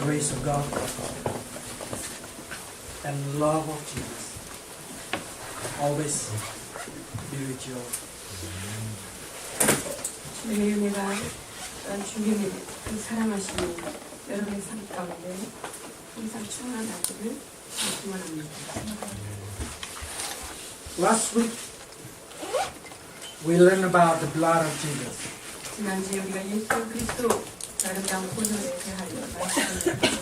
grace of God and love of Jesus always be with you. 주님의 은혜가 주님의 그 사랑하시는 여러분의 삶 가운데 항상 충만하기를 기원합니다. Last week we learned about the blood of Jesus. 지난주에 우리가 예수 그리스도 아름다운 보혈에 대하여 말씀을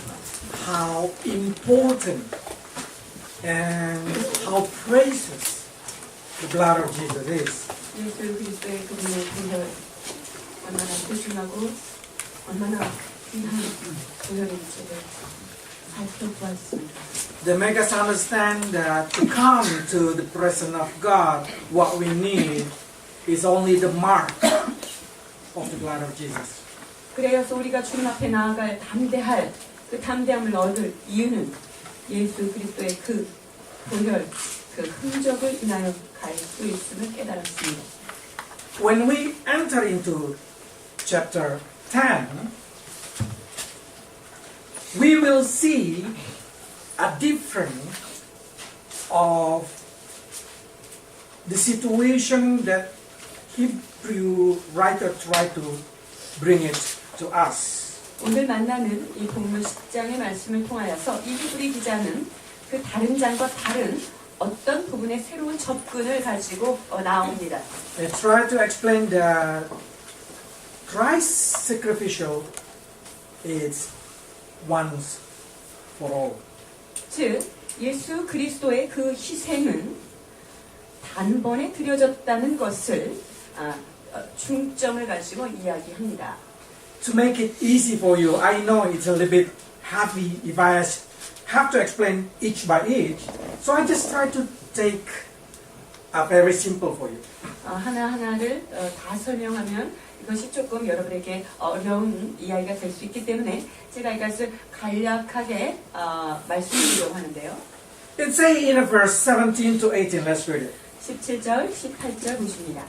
How important and how precious the blood of Jesus is. 예수 그리스도의 그분의 보혈 얼마나 소중하고 얼마나 귀한 보혈인지를 살펴보았습니다. They make us understand that to come to the presence of God, what we need is only the mark of the blood of Jesus. 그래서 우리가 주님 앞에 나아갈 담대할 그 담대함을 얻을 이유는 예수 그리스도의 그 보혈, 그 흔적을 인하여 갈 수 있음을 깨달았습니다. When we enter into chapter 10, we will see a difference of the situation that Hebrew writer tried to bring it to us. 오늘 만나는 이 본문 10장의 말씀을 통하여서 이 히브리 기자는 그 다른 장과 다른 어떤 부분의 새로운 접근을 가지고 나옵니다. They try to explain that Christ's sacrificial is once for all. 즉 예수 그리스도의 그 희생은 단번에 드려졌다는 것을 중점을 가지고 이야기합니다. To make it easy for you, I know it's a little bit heavy if I have to explain each by each. So I just try to take a very simple for you. 하나하나를 다 설명하면 이것이 조금 여러분에게 어려운 이야기가 될 수 있기 때문에 제가 이것을 간략하게 말씀드리려고 하는데요. It says in verse 17 to 18, let's read it. 17절, 18절 보십니다.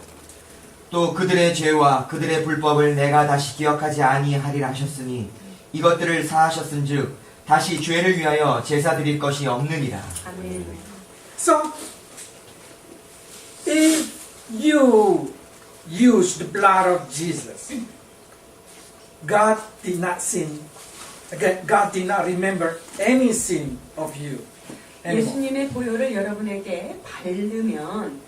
또 그들의 죄와 그들의 불법을 내가 다시 기억하지 아니하리라 하셨으니 이것들을 사하셨은즉 다시 죄를 위하여 제사 드릴 것이 없느니라. 아멘. So, if you use the blood of Jesus, God did not sin. Again, God did not remember any sin of you anymore. 예수님의 보혈을 여러분에게 바르면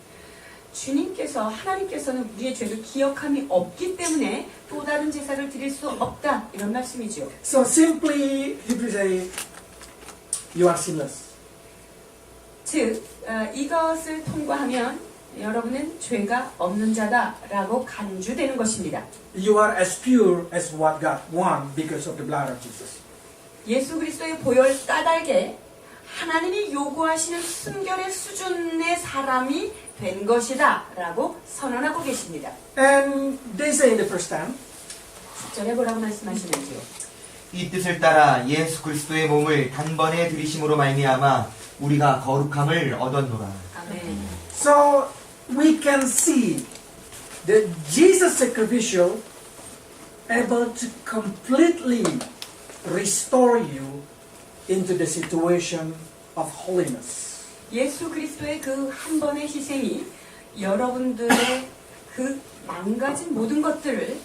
주님께서 하나님께서는 우리의 죄를 기억함이 없기 때문에 또 다른 제사를 드릴 수 없다 이런 말씀이죠. So simply, Hebrews say, you are sinless. 즉 이것을 통과하면 여러분은 죄가 없는 자다라고 간주되는 것입니다. You are as pure as what God wants because of the blood of Jesus. 예수 그리스도의 보혈 까닭에 하나님이 요구하시는 순결의 수준의 사람이 된 것이다 라고 선언하고 계십니다. And they say in the first time, 10절에 뭐라고 말씀하시는지요? 이 뜻을 따라 예수 그리스도의 몸을 단번에 들이심으로 말미암아 우리가 거룩함을 얻었노라. 아멘. so we can see that Jesus' sacrificial able to completely restore you into the situation of holiness. 예수 그리스도의 그 한 번의 희생이 여러분들의 그 망가진 모든 것들을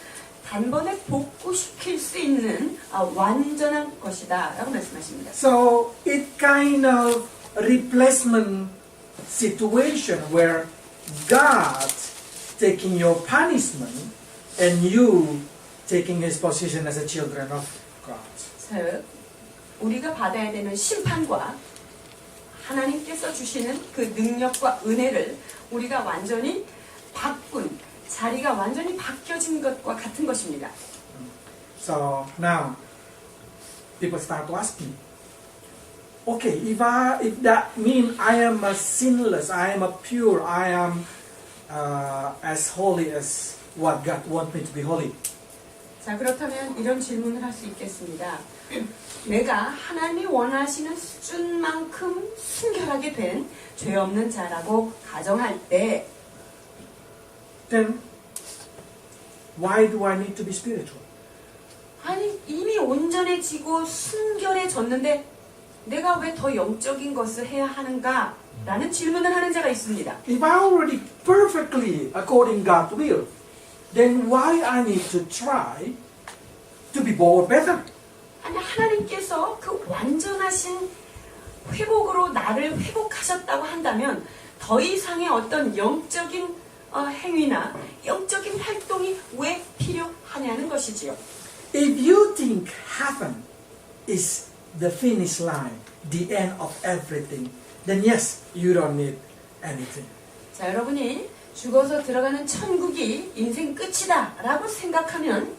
단번에 복구시킬 수 있는 완전한 것이다 라고 말씀하십니다. So it kind of replacement situation where God taking your punishment and you taking his position as a children of God. 즉 우리가 받아야 되는 심판과 하나님께서 주시는 그 능력과 은혜를 우리가 완전히 바꾼 자리가 완전히 바뀌어진 것과 같은 것입니다. So now people start to ask me, okay, if that means I am a sinless, I am a pure, I am as holy as what God wants me to be holy. 자, 그렇다면 이런 질문을 할 수 있겠습니다. 내가 하나님이 원하시는 수준만큼 순결하게 된 죄 없는 자라고 가정할 때 Then why do I need to be spiritual? 아니 이미 온전해지고 순결해졌는데 내가 왜 더 영적인 것을 해야 하는가? 라는 질문을 하는 자가 있습니다. If I already perfectly according God's will, then why I need to try to be more better? 아니 하나님께서 그 완전하신 회복으로 나를 회복하셨다고 한다면 더 이상의 어떤 영적인 행위나 영적인 활동이 왜 필요하냐는 것이지요. If you think heaven is the finish line, the end of everything, then yes, you don't need anything. 자, 여러분이 죽어서 들어가는 천국이 인생 끝이다 라고 생각하면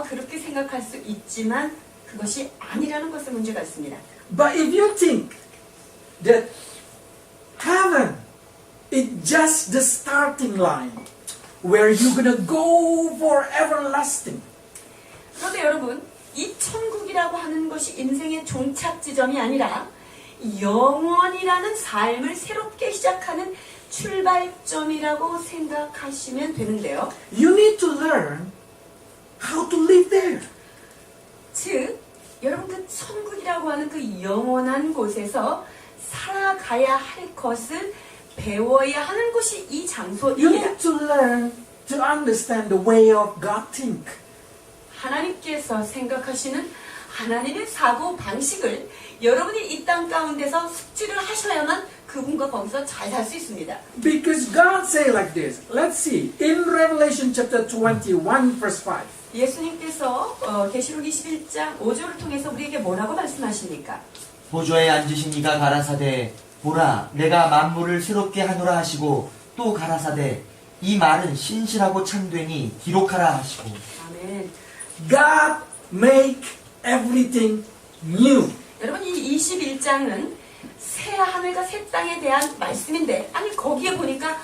그렇게 생각할 수 있지만 그것이 아니라는 것에 문제가 있습니다. But if you think that heaven is just the starting line where you're gonna go for everlasting, 그런데 여러분, 이 천국이라고 하는 것이 인생의 종착 지점이 아니라 영원이라는 삶을 새롭게 시작하는 출발점이라고 생각하시면 되는데요. you need to learn how to live there. 즉, 여러분 그 천국이라고 하는 그 영원한 곳에서 살아가야 할 것을 배워야 하는 곳이 이 You 장소입니다. need to learn to understand the way of God think. 하나님께서 생각하시는 하나님의 사고 방식을 여러분이 이 땅 가운데서 숙지를 하셔야만 그분과 거기서 잘 살 수 있습니다. Because God say like this. Let's see. In Revelation chapter 21 verse 5. 예수님께서 계시록 21장 5절을 통해서 우리에게 뭐라고 말씀하십니까? 보좌에 앉으신 이가 가라사대 보라 내가 만물을 새롭게 하노라 하시고 또 가라사대 이 말은 신실하고 참되니 기록하라 하시고. 아멘. God make everything new. 여러분 이 21장은 새 하늘과 새 땅에 대한 말씀인데 아니 거기에 보니까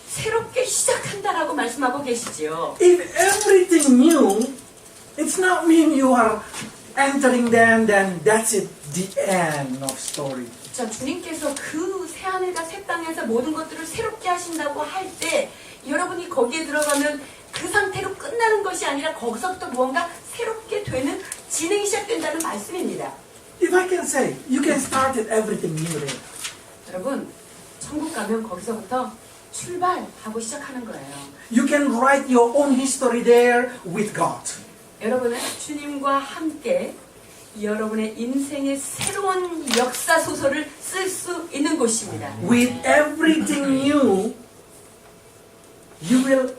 새롭게 시작한다라고 말씀하고 계시지요. If everything new, it's not mean you are entering then that's it, the end of story. 자, 주님께서 그 새 하늘과 새 땅에서 모든 것들을 새롭게 하신다고 할 때 여러분이 거기에 들어가면 그 상태로 끝나는 것이 아니라 거기서부터 무언가 새롭게 되는 진행이 시작된다는 말씀입니다. If I can say, you can start it everything new there. 여러분, 천국 가면 거기서부터 출발하고 시작하는 거예요. You can write your own history there with God. 여러분은 주님과 함께 여러분의 인생의 새로운 역사 소설을 쓸 수 있는 곳입니다. With everything new, you will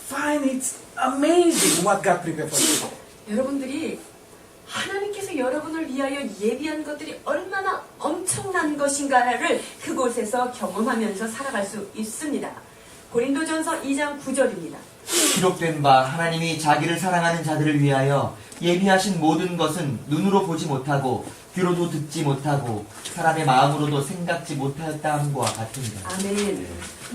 find it amazing what God prepared for you. 여러분들이 하나님께서 여러분을 위하여 예비한 것들이 얼마나 엄청난 것인가를 그곳에서 경험하면서 살아갈 수 있습니다. 고린도전서 2장 9절입니다. 기록된 바 하나님이 자기를 사랑하는 자들을 위하여 예비하신 모든 것은 눈으로 보지 못하고 귀로도 듣지 못하고 사람의 마음으로도 생각지 못하였다 함과 같습니다. 아멘.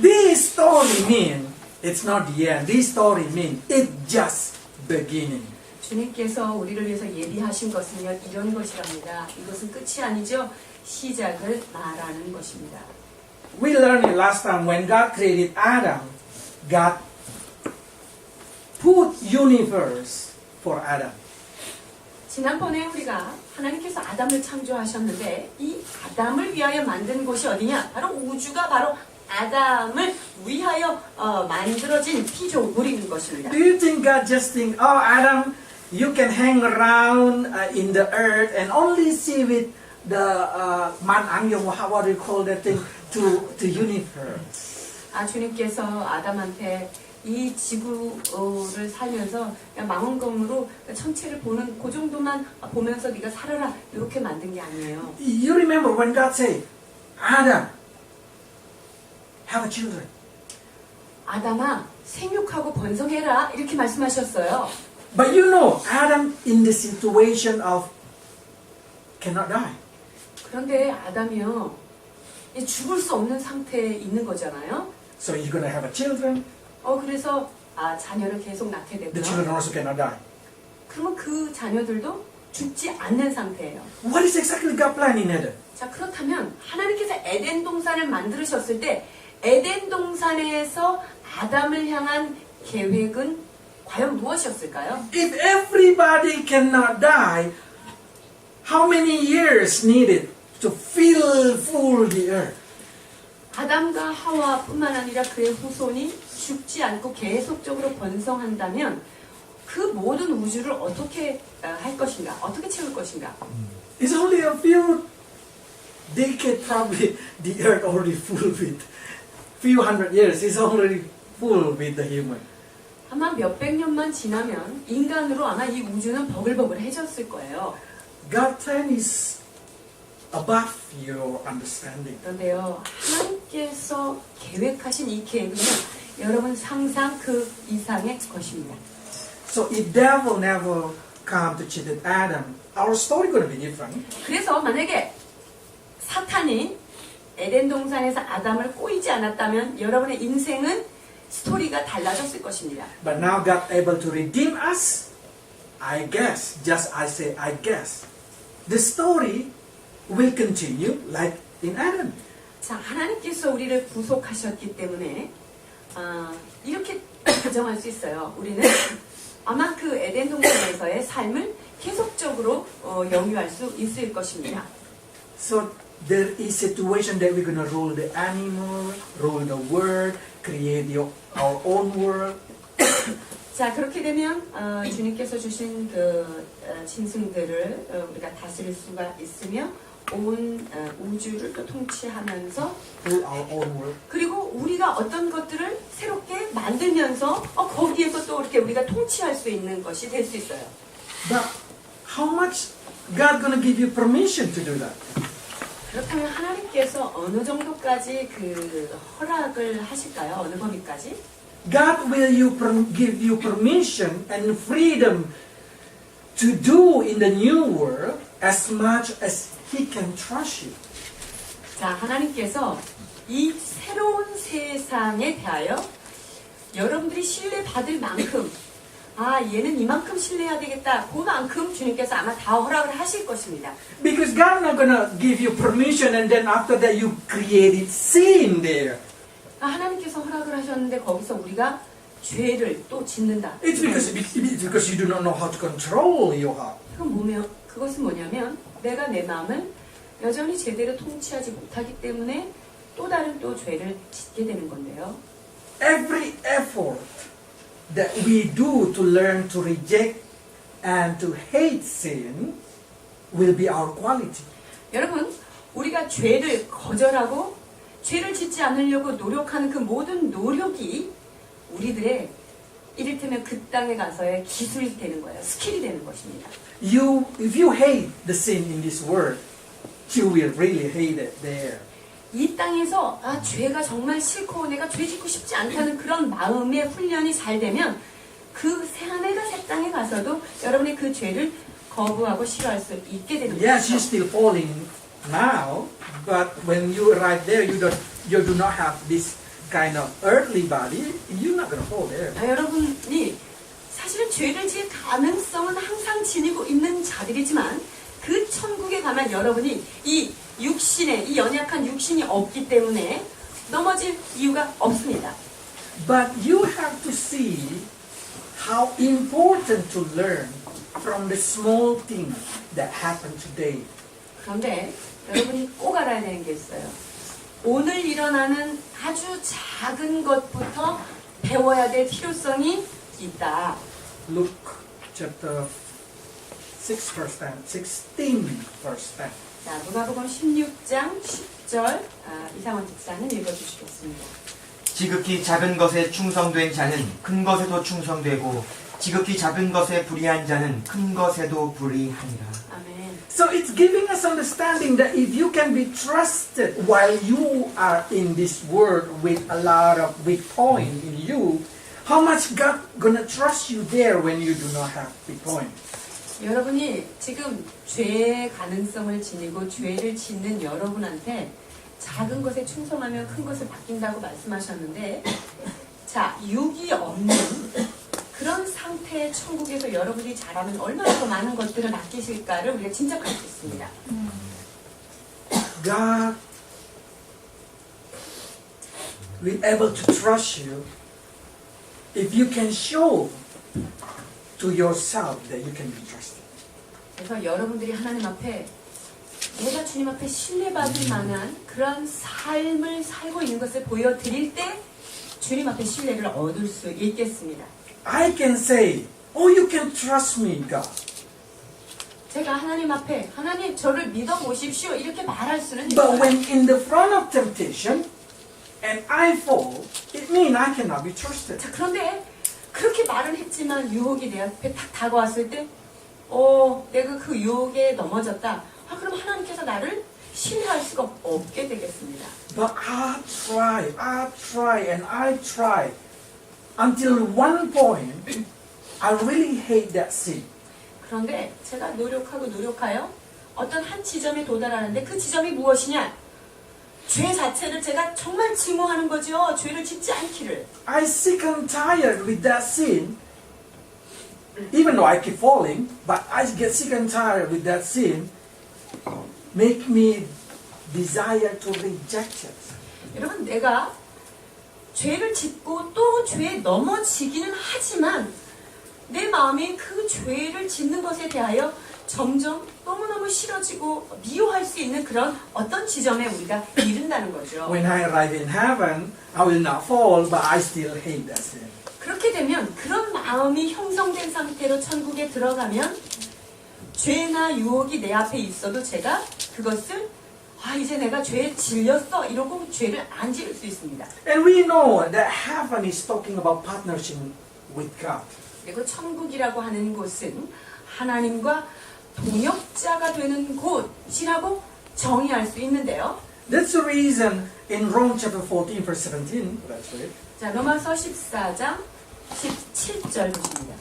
This story mean it's not the end. This story mean it's just beginning. 주님께서 우리를 위해서 예비하신 것은요 이런 것이랍니다. 이것은 끝이 아니죠. 시작을 말하는 것입니다. We learned it last time when God created Adam. God put universe for Adam. 지난번에 우리가 하나님께서 아담을 창조하셨는데 이 아담을 위하여 만든 곳이 어디냐? 바로 우주가 바로 아담을 위하여 만들어진 피조물인 것입니다. Do you think God just think, oh Adam, you can hang around in the earth and only see with the manangyong, what do you call that thing, to universe? 아 주님께서 아담한테 이 지구를 살면서 그냥 망원경으로 천체를 보는 그 정도만 보면서 네가 살아라 이렇게 만든 게 아니에요. You remember when God said, Adam, have children. 아담아 생육하고 번성해라 이렇게 말씀하셨어요. But you know, Adam in the situation of cannot die. 그런데 아담이요 죽을 수 없는 상태에 있는 거잖아요. So you're going to have children. 그래서 자녀를 계속 낳게 The children 되고요. also cannot die. 그러면 그 자녀들도 죽지 않는 상태예요. What is exactly God plan in Eden? 자 그렇다면 하나님께서 에덴 동산을 만드셨을 때 에덴 동산에서 아담을 향한 계획은 과연 무엇이었을까요? If everybody cannot die, how many years needed to fill full the earth? 아담과 하와뿐만 아니라 그의 후손이 죽지 않고 계속적으로 번성한다면 그 모든 우주를 어떻게 할 것인가? 어떻게 채울 것인가? It's only a few decades, probably the earth already full with few hundred years. It's already full with the human. 아마 몇백 년만 지나면 인간으로 아마 이 우주는 버글버글해졌을 거예요. God's plan is above your understanding. 그런데요, 하나님께서 계획하신 이 계획은요, 여러분 상상 그 이상의 것입니다. So if devil never come to cheat Adam, our story going to be different. 그래서 만약에 사탄이 에덴 동산에서 아담을 꼬이지 않았다면 여러분의 인생은 스토리가 달라졌을 것입니다. But now God able to redeem us. I guess, just I say I guess, the story will continue like in Adam. 자, 하나님께서 우리를 구속하셨기 때문에 이렇게 가정할 수 있어요. 우리는 아마 그 에덴 동산에서의 삶을 계속적으로 영유할 수 있을 것입니다. So there is situation that we're going to rule the animal, rule the world, create our own world. 자, 그렇게 되면 주님께서 주신 그 짐승들을 우리가 다스릴 수가 있으며 온 우주를 또 통치하면서 Rule our own world. 그리고 우리가 어떤 것들을 새롭게 만들면서 거기에서 또 이렇게 우리가 통치할 수 있는 것이 될 수 있어요. But how much God going to give you permission to do that? 그렇다면 하나님께서 어느 정도까지 그 허락을 하실까요? 어느 범위까지? God will give you permission and freedom to do in the new world as much as He can trust you. 자, 하나님께서 이 새로운 세상에 대하여 여러분들이 신뢰받을 만큼 얘는 이만큼 신뢰해야 되겠다. 그만큼 주님께서 아마 다 허락을 하실 것입니다. Because God not gonna give you permission and then after that you created sin there. 하나님께서 허락을 하셨는데 거기서 우리가 죄를 또 짓는다. It's because you do not know how to control your heart. 그것은 뭐냐면 내가 내 마음을 여전히 제대로 통치하지 못하기 때문에 또 다른 또 죄를 짓게 되는 건데요. Every effort that we do to learn to reject and to hate sin will be our quality. 여러분, 우리가 죄를 거절하고 죄를 짓지 않으려고 노력하는 그 모든 노력이 우리들의 이를테면 그 땅에 가서의 기술이 되는 거예요. 스킬이 되는 것입니다. If you hate the sin in this world, you will really hate it there. 이 땅에서 죄가 정말 싫고 내가 죄 짓고 싶지 않다는 그런 마음의 훈련이 잘 되면 그 하늘과 새 땅에 가서도 여러분이 그 죄를 거부하고 싫어할 수 있게 되는 거죠. Yes, you're still falling now, but when you arrive there, you do not have this kind of earthly body. You're not gonna fall there. 여러분이 사실은 죄를 지을 가능성은 항상 지니고 있는 자들이지만 그 천국에 가면 여러분이 이 육신에 이 연약한 육신이 없기 때문에 넘어질 이유가 없습니다. But you have to see how important to learn from the small things that happen today. 그런데 여러분이 꼭 알아야 되는 게 있어요. 오늘 일어나는 아주 작은 것부터 배워야 될 필요성이 있다. Luke chapter 6 verse 10, 16 verse 10. 자, 누가복음 16장 10절 이상원 집사는 읽어주시겠습니다. 지극히 작은 것에 충성된 자는 큰 것에도 충성되고 지극히 작은 것에 불의한 자는 큰 것에도 불의하니라. 아멘. So it's giving us understanding that if you can be trusted while you are in this world with a lot of weak point in you, how much God gonna trust you there when you do not have weak point? 여러분이 지금 죄의 가능성을 지니고 죄를 짓는 여러분한테 작은 것에 충성하면 큰 것을 받긴다고 말씀하셨는데, 자, 육이 없는 그런 상태의 천국에서 여러분이 잘하면 얼마나 더 많은 것들을 맡기실까를 우리가 짐작할 수 있습니다. God will able to trust you if you can show to yourself that you can be trusted. 그래서 여러분들이 하나님 앞에 내가 주님 앞에 신뢰받을 만한 그런 삶을 살고 있는 것을 보여드릴 때 주님 앞에 신뢰를 얻을 수 있겠습니다. I can say, oh, you can trust me, God. 제가 하나님 앞에 하나님 저를 믿어보십시오 이렇게 말할 수는 But 있어요. when in the front of temptation and I fall, it means I cannot be trusted. 자, 그런데 그렇게 말은 했지만 유혹이 내 앞에 탁 다가왔을 때 내가 그 유혹에 넘어졌다. 그럼 하나님께서 나를 신뢰할 수가 없게 되겠습니다. But I try, and I try until one point, I really hate that sin. 그런데 제가 노력하여 어떤 한 지점에 도달하는데 그 지점이 무엇이냐? 죄 자체를 제가 정말 증오하는 거죠. 죄를 짓지 않기를. I sick and tired with that sin. Even though I keep falling, but I get sick and tired with that sin, make me desire to reject it. 여러분 내가 죄를 짓고 또 죄에 넘어지기는 하지만 내 마음이 그 죄를 짓는 것에 대하여 점점 너무너무 싫어지고 미워할 수 있는 그런 어떤 지점에 우리가 이른다는 거죠. When I arrive in heaven, I will not fall, but I still hate that sin. 그렇게 되면 그런 마음이 형성된 상태로 천국에 들어가면 죄나 유혹이 내 앞에 있어도 제가 그것을 이제 내가 죄에 질렸어 이러고 죄를 안 지을 수 있습니다. And we know that heaven is talking about partnership with God. 그리고 천국이라고 하는 곳은 하나님과 동역자가 되는 곳이라고 정의할 수 있는데요. That's the reason in Rome chapter 14, verse 17, that's it. 자, 로마서 14장 17절 보십니다.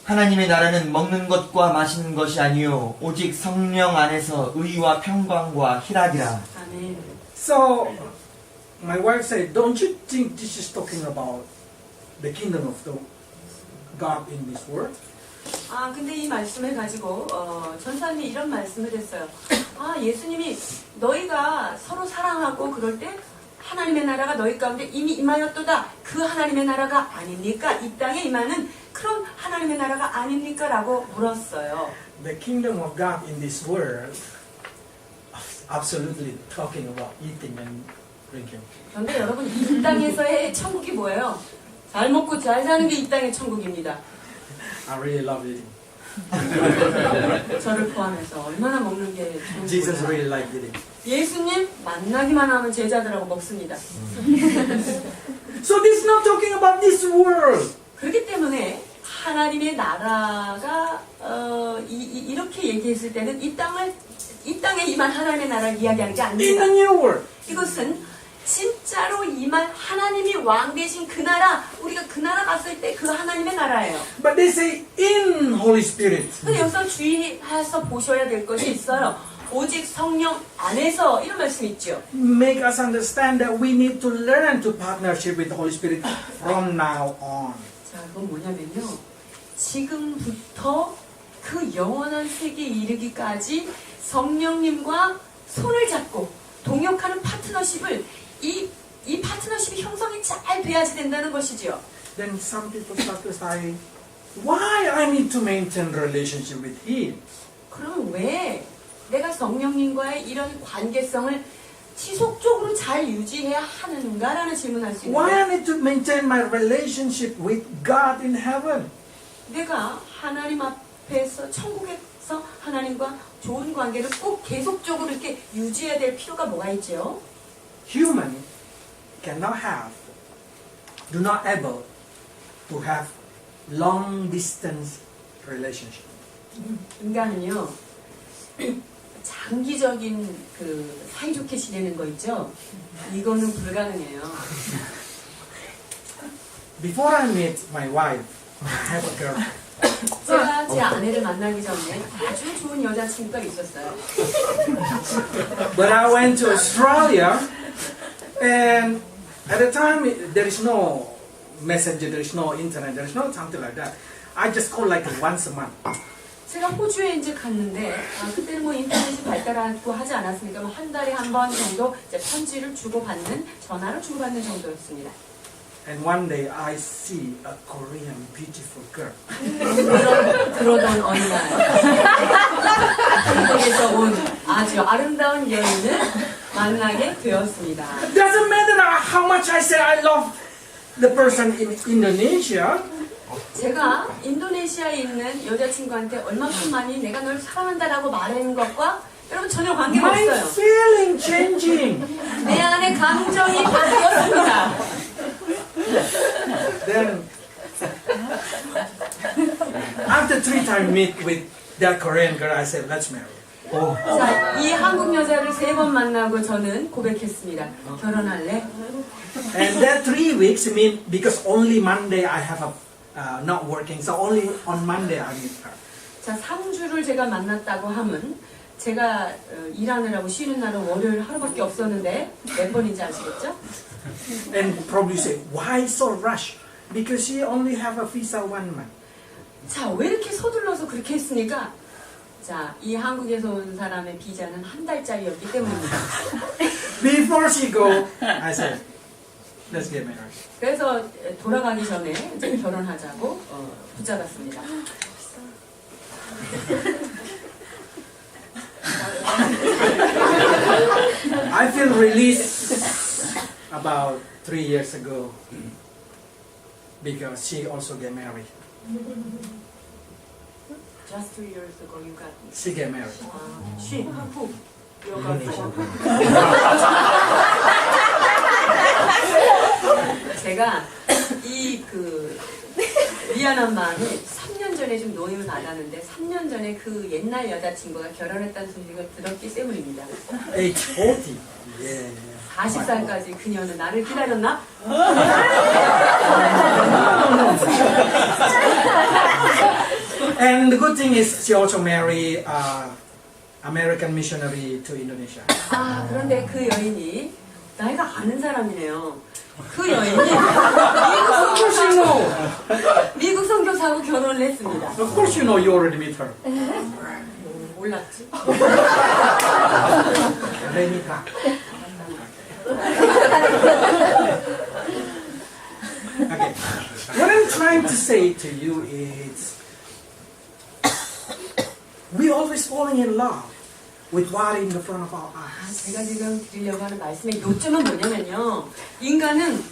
하나님의 나라는 먹는 것과 마시는 것이 아니요 오직 성령 안에서 의와 평강과 희락이라. 아멘. So, my wife said, don't you think this is talking about the kingdom of the God in this world? 근데 이 말씀을 가지고 전사님이 이런 말씀을 했어요. 예수님이 너희가 서로 사랑하고 그럴 때 하나님의 나라가 너희 가운데 이미 임하였도다. 그 하나님의 나라가 아닙니까? 이 땅에 임하는 그런 하나님의 나라가 아닙니까? 라고 물었어요. The kingdom of God in this world absolutely talking about eating and drinking. 그런데 여러분 이 땅에서의 천국이 뭐예요? 잘 먹고 잘 사는 게 이 땅의 천국입니다. I really love eating. 저를 포함해서 얼마나 먹는 게 Jesus 좋은지 really like eating. 예수님 만나기만 하면 제자들하고 먹습니다. So this is not talking about this world. 그렇기 때문에 하나님의 나라가 이렇게 얘기했을 때는 이 땅에 임한 하나님의 나라를 이야기하는 게 In 아닙니다. the new world. 이것은 진짜로 임한 하나님이 왕 되신 그 나라, 우리가 그 나라 갔을 때 그 하나님의 나라예요. But they say in Holy Spirit. 근데 여기서 주의해서 보셔야 될 것이 있어요. 오직 성령 안에서 이런 말씀이 있죠. Make us understand that we need to learn to partnership with the Holy Spirit from now on. 자, 그건 뭐냐면요. 지금부터 그 영원한 세계에 이르기까지 성령님과 손을 잡고 동역하는 파트너십을 이 파트너십이 형성이 잘 돼야지 된다는 것이죠. Then some people start to say, why I need to maintain relationship with Him? 그럼 왜 내가 성령님과의 이런 관계성을 지속적으로 잘 유지해야 하는가라는 질문할 수 Why I 있는데 need to maintain my relationship with God in heaven? 내가 하나님 앞에서 천국에서 하나님과 좋은 관계를 꼭 계속적으로 이렇게 유지해야 될 필요가 뭐가 있죠? Human cannot have, do not able to have long distance relationship. 인간은요 장기적인 그 사이좋게 지내는 거 있죠? 이거는 불가능해요. Before I met my wife, I have a girl. 제가 제 아내를 만나기 전에 아주 좋은 여자친구가 있었어요. But I went to Australia, and at the time there is no messenger, there is no internet, there is no something like that. I just call like once a month. 제가 호주에 이제 갔는데 그때는 뭐 인터넷이 발달하고 하지 않았으니까 뭐 한 달에 한 번 정도 이제 편지를 주고받는 전화를 주고받는 정도였습니다. And one day I see a Korean beautiful girl. 그러던 어느 날 한국에서 온 아주 아름다운 여인을 만나게 되었습니다. Doesn't matter how much I say I love the person in Indonesia. 제가 인도네시아에 있는 여자친구한테 얼마큼 많이 내가 널 사랑한다라고 말하는 것과 여러분 전혀 관계가 My 없어요. feeling changing. 내 안에 감정이 바뀌었습니다. Then after 3 times meet with that Korean girl, I said, let's marry. 자, 이 한국 여자를 3번 만나고 저는 고백했습니다. 결혼할래? And that 3 weeks mean because only Monday I have a not working, so only on Monday I meet her. 자, 3주를 제가 만났다고 함은 제가 일하느라고 쉬는 날은 월요일 하루밖에 없었는데 몇 번인지 아시겠죠? And probably say, why so rush? Because she only have a visa 1 month. 자, 왜 이렇게 서둘러서 그렇게 했습니까? 자, 이 한국에서 온 사람의 비자는 한 달짜리였기 때문입니다. Before she go, I said, let's get married. 그래서 돌아가기 전에 이제 결혼하자고 붙잡았습니다. I feel released about 3 years ago because she also get married. Just 2 years ago you got She get married. she who? Your girlfriend. 제가 이 미안한 마음에 3년 전에 좀 노임을 받았는데 3년 전에 그 옛날 여자친구가 결혼했다는 소식을 들었기 때문입니다. Age 40. Yeah. 40살까지 그녀는 나를 기다렸나? And the good thing is she also married American missionary to Indonesia. 아, 그런데 그 여인이 나이가 아는 사람이네요. 그 여인이 Of course you know. 미국 선교사하고 결혼을 했습니다. Of course you know you already meet her. 몰랐지? Renika. Okay. What I'm trying to say to you is we always falling in love with what in the front of our eyes. 제가 지금 드리려고 하는 말씀의 요점은 뭐냐면요. 인간은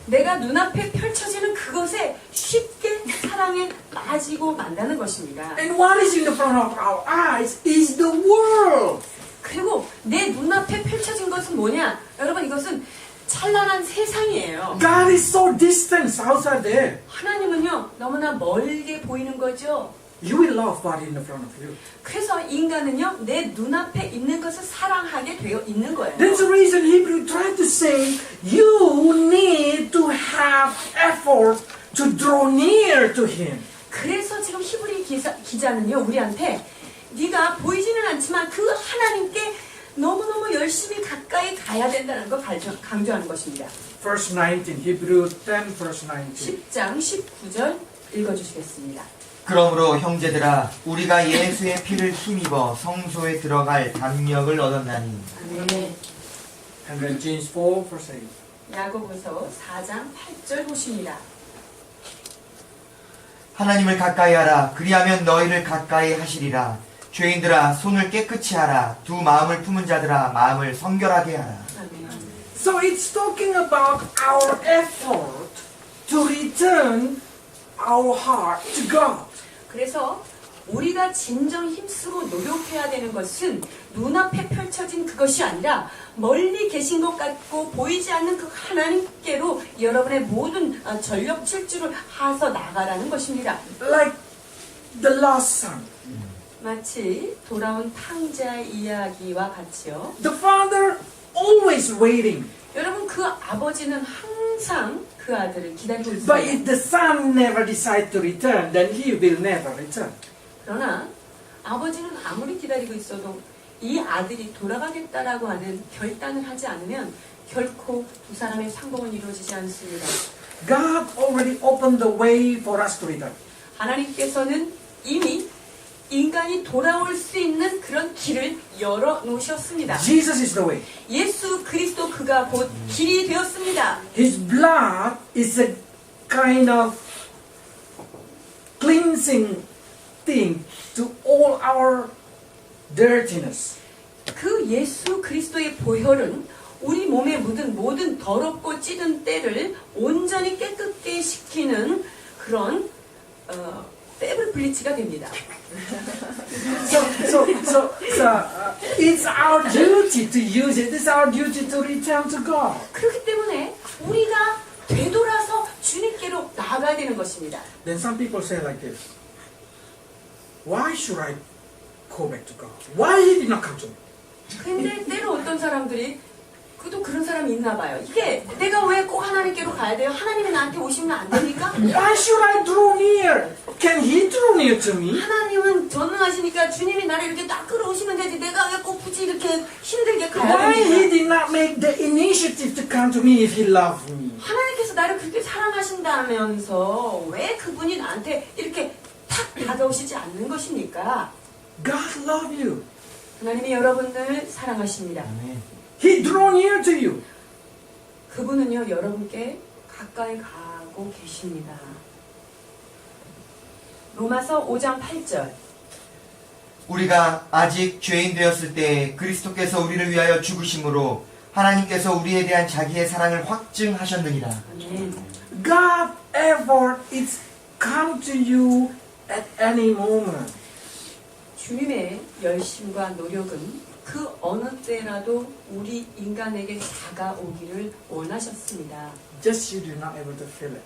내가 눈앞에 펼쳐지는 그것에 쉽게 사랑에 빠지고 만다는 것입니다. And what is in the front of our eyes is the world. 그리고 내 눈앞에 펼쳐진 것은 뭐냐? 여러분 이것은 찬란한 세상이에요. God is so distant outside there. 하나님은요 너무나 멀게 보이는 거죠. You will love what in the front of you. 그래서 인간은요 내 눈앞에 있는 것을 사랑하게 되어 있는 거예요. That's the reason Hebrew tried to say you need to have effort to draw near to Him. 그래서 지금 히브리 기자는요 우리한테 네가 보이지는 않지만 그 하나님께 너무너무 열심히 가까이 가야 된다는 걸 강조하는 것입니다. Verse 19, Hebrew 10, verse 19. 10장 19절 읽어주시겠습니다. 그러므로 형제들아 우리가 예수의 피를 힘입어 성소에 들어갈 담력을 얻었나니 네. And then James 4, verse 8. 야고보서 4장 8절 보십니다. 하나님을 가까이 하라 그리하면 너희를 가까이 하시리라 죄인들아 손을 깨끗이 하라 두 마음을 품은 자들아 마음을 성결하게 하라. 아멘. So it's talking about our effort to return our heart to God. 그래서 우리가 진정 힘쓰고 노력해야 되는 것은 눈앞에 펼쳐진 그것이 아니라 멀리 계신 것 같고 보이지 않는 그 하나님께로 여러분의 모든 전력 질주를 하서 나가라는 것입니다. Like the lost son. 마치 돌아온 탕자의 이야기와 같이요. The father always waiting. 여러분 그 아버지는 항상 그 아들을 기다리고 But 있습니다. if the son never decide to return, then he will never return. 그러나 아버지는 아무리 기다리고 있어도 이 아들이 돌아가겠다라고 하는 결단을 하지 않으면 결코 두 사람의 상봉은 이루어지지 않습니다. God already opened the way for us to return. 하나님께서는 이미 인간이 돌아올 수 있는 그런 길을 열어 놓으셨습니다. Jesus is the way. 예수 그리스도 그가 곧 길이 되었습니다. His blood is a kind of cleansing thing to all our dirtiness. 그 예수 그리스도의 보혈은 우리 몸에 묻은 모든 더럽고 찌든 때를 온전히 깨끗게 시키는 그런 페블 블리치가 됩니다. So, it's our duty to use it. It's our duty to return to God. 그렇기 때문에 우리가 되돌아서 주님께로 나아가야 되는 것입니다. Then some people say like this: Why should I go back to God? Why He did not come to me? 근데 때로 어떤 사람들이 또 그런 사람이 있나 봐요. 이게 내가 왜 꼭 하나님께로 가야 돼요? 하나님이 나한테 오시면 안 됩니까? Why should I draw near? Can He draw near to me? 하나님은 전능하시니까 주님이 나를 이렇게 딱 끌어오시면 되지. 내가 왜 꼭 굳이 이렇게 힘들게 가야 Why 됩니까? He did not make the initiative to come to me if He loved me? 하나님께서 나를 그렇게 사랑하신다면서 왜 그분이 나한테 이렇게 탁 다가오시지 않는 것입니까? God loves you. 하나님이 여러분들 사랑하십니다. 아멘. He drew near to you. 그분은요 여러분께 가까이 가고 계십니다. 로마서 5장 8절. 우리가 아직 죄인 되었을 때 그리스도께서 우리를 위하여 죽으심으로 하나님께서 우리에 대한 자기의 사랑을 확증하셨느니라. 아멘. God effort is come to you at any moment. 주님의 열심과 노력은 그 어느 때라도 우리 인간에게 다가오기를 원하셨습니다. Just you do not able to feel it.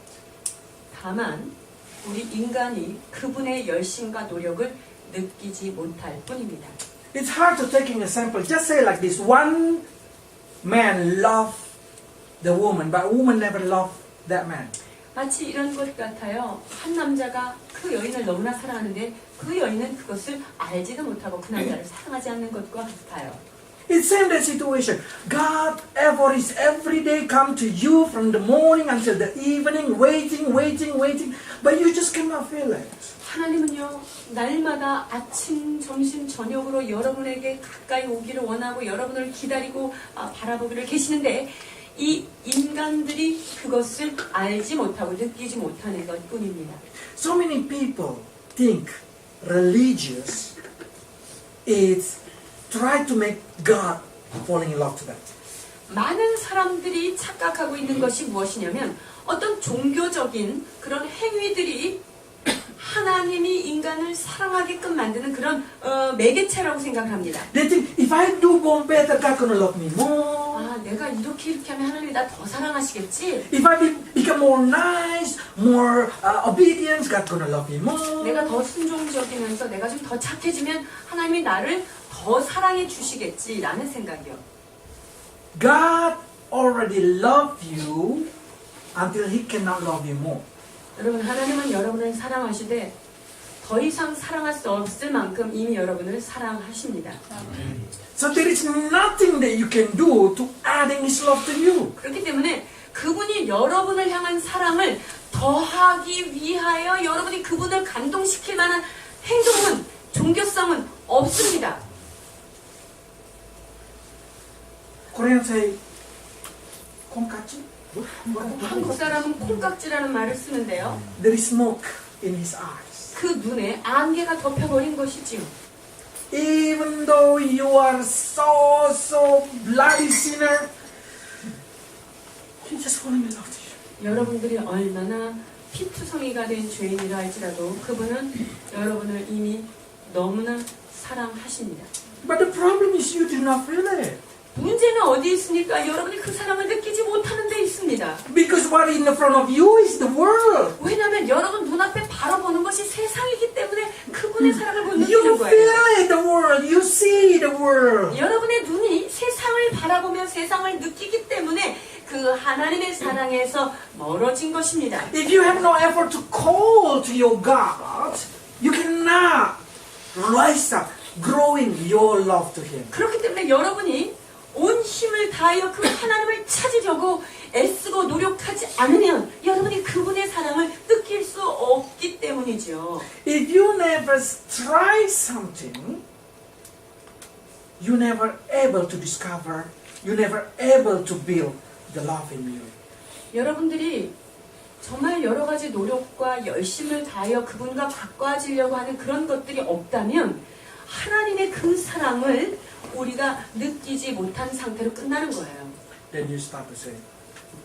다만 우리 인간이 그분의 열심과 노력을 느끼지 못할 뿐입니다. It's hard to take an example. Just say like this: one man loved the woman, but woman never loved that man. 마치 이런 것 같아요. 한 남자가 그 여인을 너무나 사랑하는데 그 여인은 그것을 알지도 못하고 그 남자를 사랑하지 않는 것과 같아요. It's same that situation. God effort is every day come to you from the morning until the evening, waiting, but you just cannot feel it. 하나님은요 날마다 아침, 점심, 저녁으로 여러분에게 가까이 오기를 원하고 여러분을 기다리고 바라보기를 계시는데 이 인간들이 그것을 알지 못하고 느끼지 못하는 것뿐입니다. So many people think religious is try to make God falling in love to them. 많은 사람들이 착각하고 있는 것이 무엇이냐면 어떤 종교적인 그런 행위들이 하나님이 인간을 사랑하게끔 만드는 그런 매개체라고 생각합니다. They think if I do more better, God gonna love me more. 내가 이렇게 하면 하나님이 나 더 사랑하시겠지? If I become more nice, more obedient, God gonna love me more. 내가 더 순종적이면서 내가 좀 더 착해지면 하나님이 나를 더 사랑해 주시겠지라는 생각이요. God already loved you until He cannot love you more. 여러분 하나님은 여러분을 사랑하시되 더 이상 사랑할 수 없을 만큼 이미 여러분을 사랑하십니다. So there is nothing that you can do to adding His love to you. 그렇기 때문에 그분이 여러분을 향한 사랑을 더하기 위하여 여러분이 그분을 감동시킬 만한 행동은 종교성은 없습니다. Korean say, 콩깍지? 한국 사람은 콩깍지라는 말을 쓰는데요. There is smoke in his eyes. 그 눈에 안개가 덮여버린 것이지요. Even though you are so bloody sinner, He just falling in love to you. 여러분들이 얼마나 피투성이가 된 죄인이라 할지라도 그분은 여러분을 이미 너무나 사랑하십니다. But the problem is you do not feel it. 문제는 어디 있습니까? 여러분이 그 사랑을 느끼지 못하는 데 있습니다. Because what in the front of you is the world. 왜냐하면 여러분 눈앞에 바라보는 것이 세상이기 때문에 그분의 사랑을 못 You 느끼는 거예요. feel it, the world. You see the world. 여러분의 눈이 세상을 바라보며 세상을 느끼기 때문에 그 하나님의 사랑에서 멀어진 것입니다. If you have no effort to call to your God, you cannot rise up, growing your love to Him. 그렇기 때문에 여러분이 온 힘을 다하여 그 하나님을 찾으려고 애쓰고 노력하지 않으면 여러분이 그분의 사랑을 느낄 수 없기 때문이죠. If you never try something, you never able to discover, you never able to build the love in you. 여러분들이 정말 여러 가지 노력과 열심을 다하여 그분과 가까워지려고 하는 그런 것들이 없다면 하나님의 그 사랑을 우리가 느끼지 못한 상태로 끝나는 거예요. Then you start to say,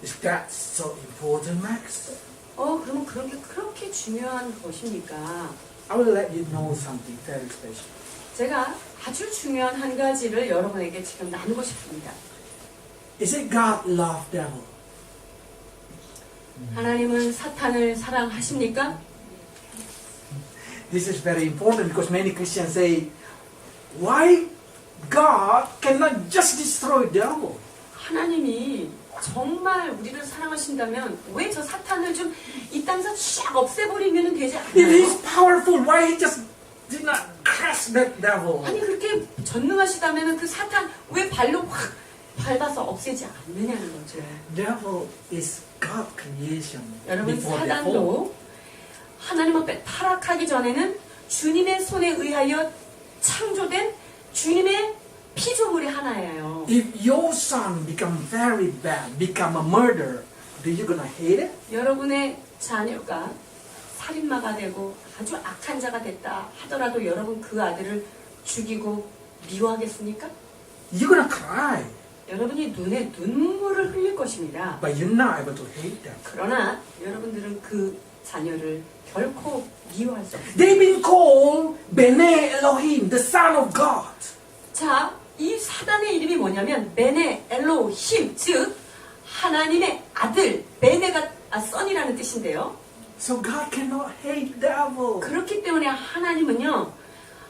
is that so important, Max? 그러면 그런 게 그렇게 중요한 것입니까? I will let you know something very special. 제가 아주 중요한 한 가지를 여러분에게 지금 나누고 싶습니다. Is it God love devil? 하나님은 사탄을 사랑하십니까? This is very important because many Christians say, why God cannot just destroy devil? 하나님이 정말 우리를 사랑하신다면 왜 저 사탄을 좀 이 땅에서 쫙 없애버리면 되지 If he's 않나요? powerful, why he just did not crush that devil? 아니 그렇게 전능하시다면 그 사탄 왜 발로 확 밟아서 없애지 않느냐는 거죠. Devil is God creation 여러분 before the fall. 사단도 하나님 앞에 타락하기 전에는 주님의 손에 의하여 창조된 주님의 피조물이 하나예요. If your son become very bad, become a murderer, are you gonna hate it? 여러분의 자녀가 살인마가 되고 아주 악한 자가 됐다 하더라도 여러분 그 아들을 죽이고 미워하겠습니까? You're gonna cry, 여러분이 눈에 눈물을 흘릴 것입니다. but you're not able to hate them. 그러나 여러분들은 그 자녀를 결코 미워할 수 없습니다. They've been called Bene Elohim, the son of God. 자, 이 사단의 이름이 뭐냐면 베네 엘로힘, 즉 하나님의 아들, 베네가 선이라는 뜻인데요. So God cannot hate devil. 그렇기 때문에 하나님은요,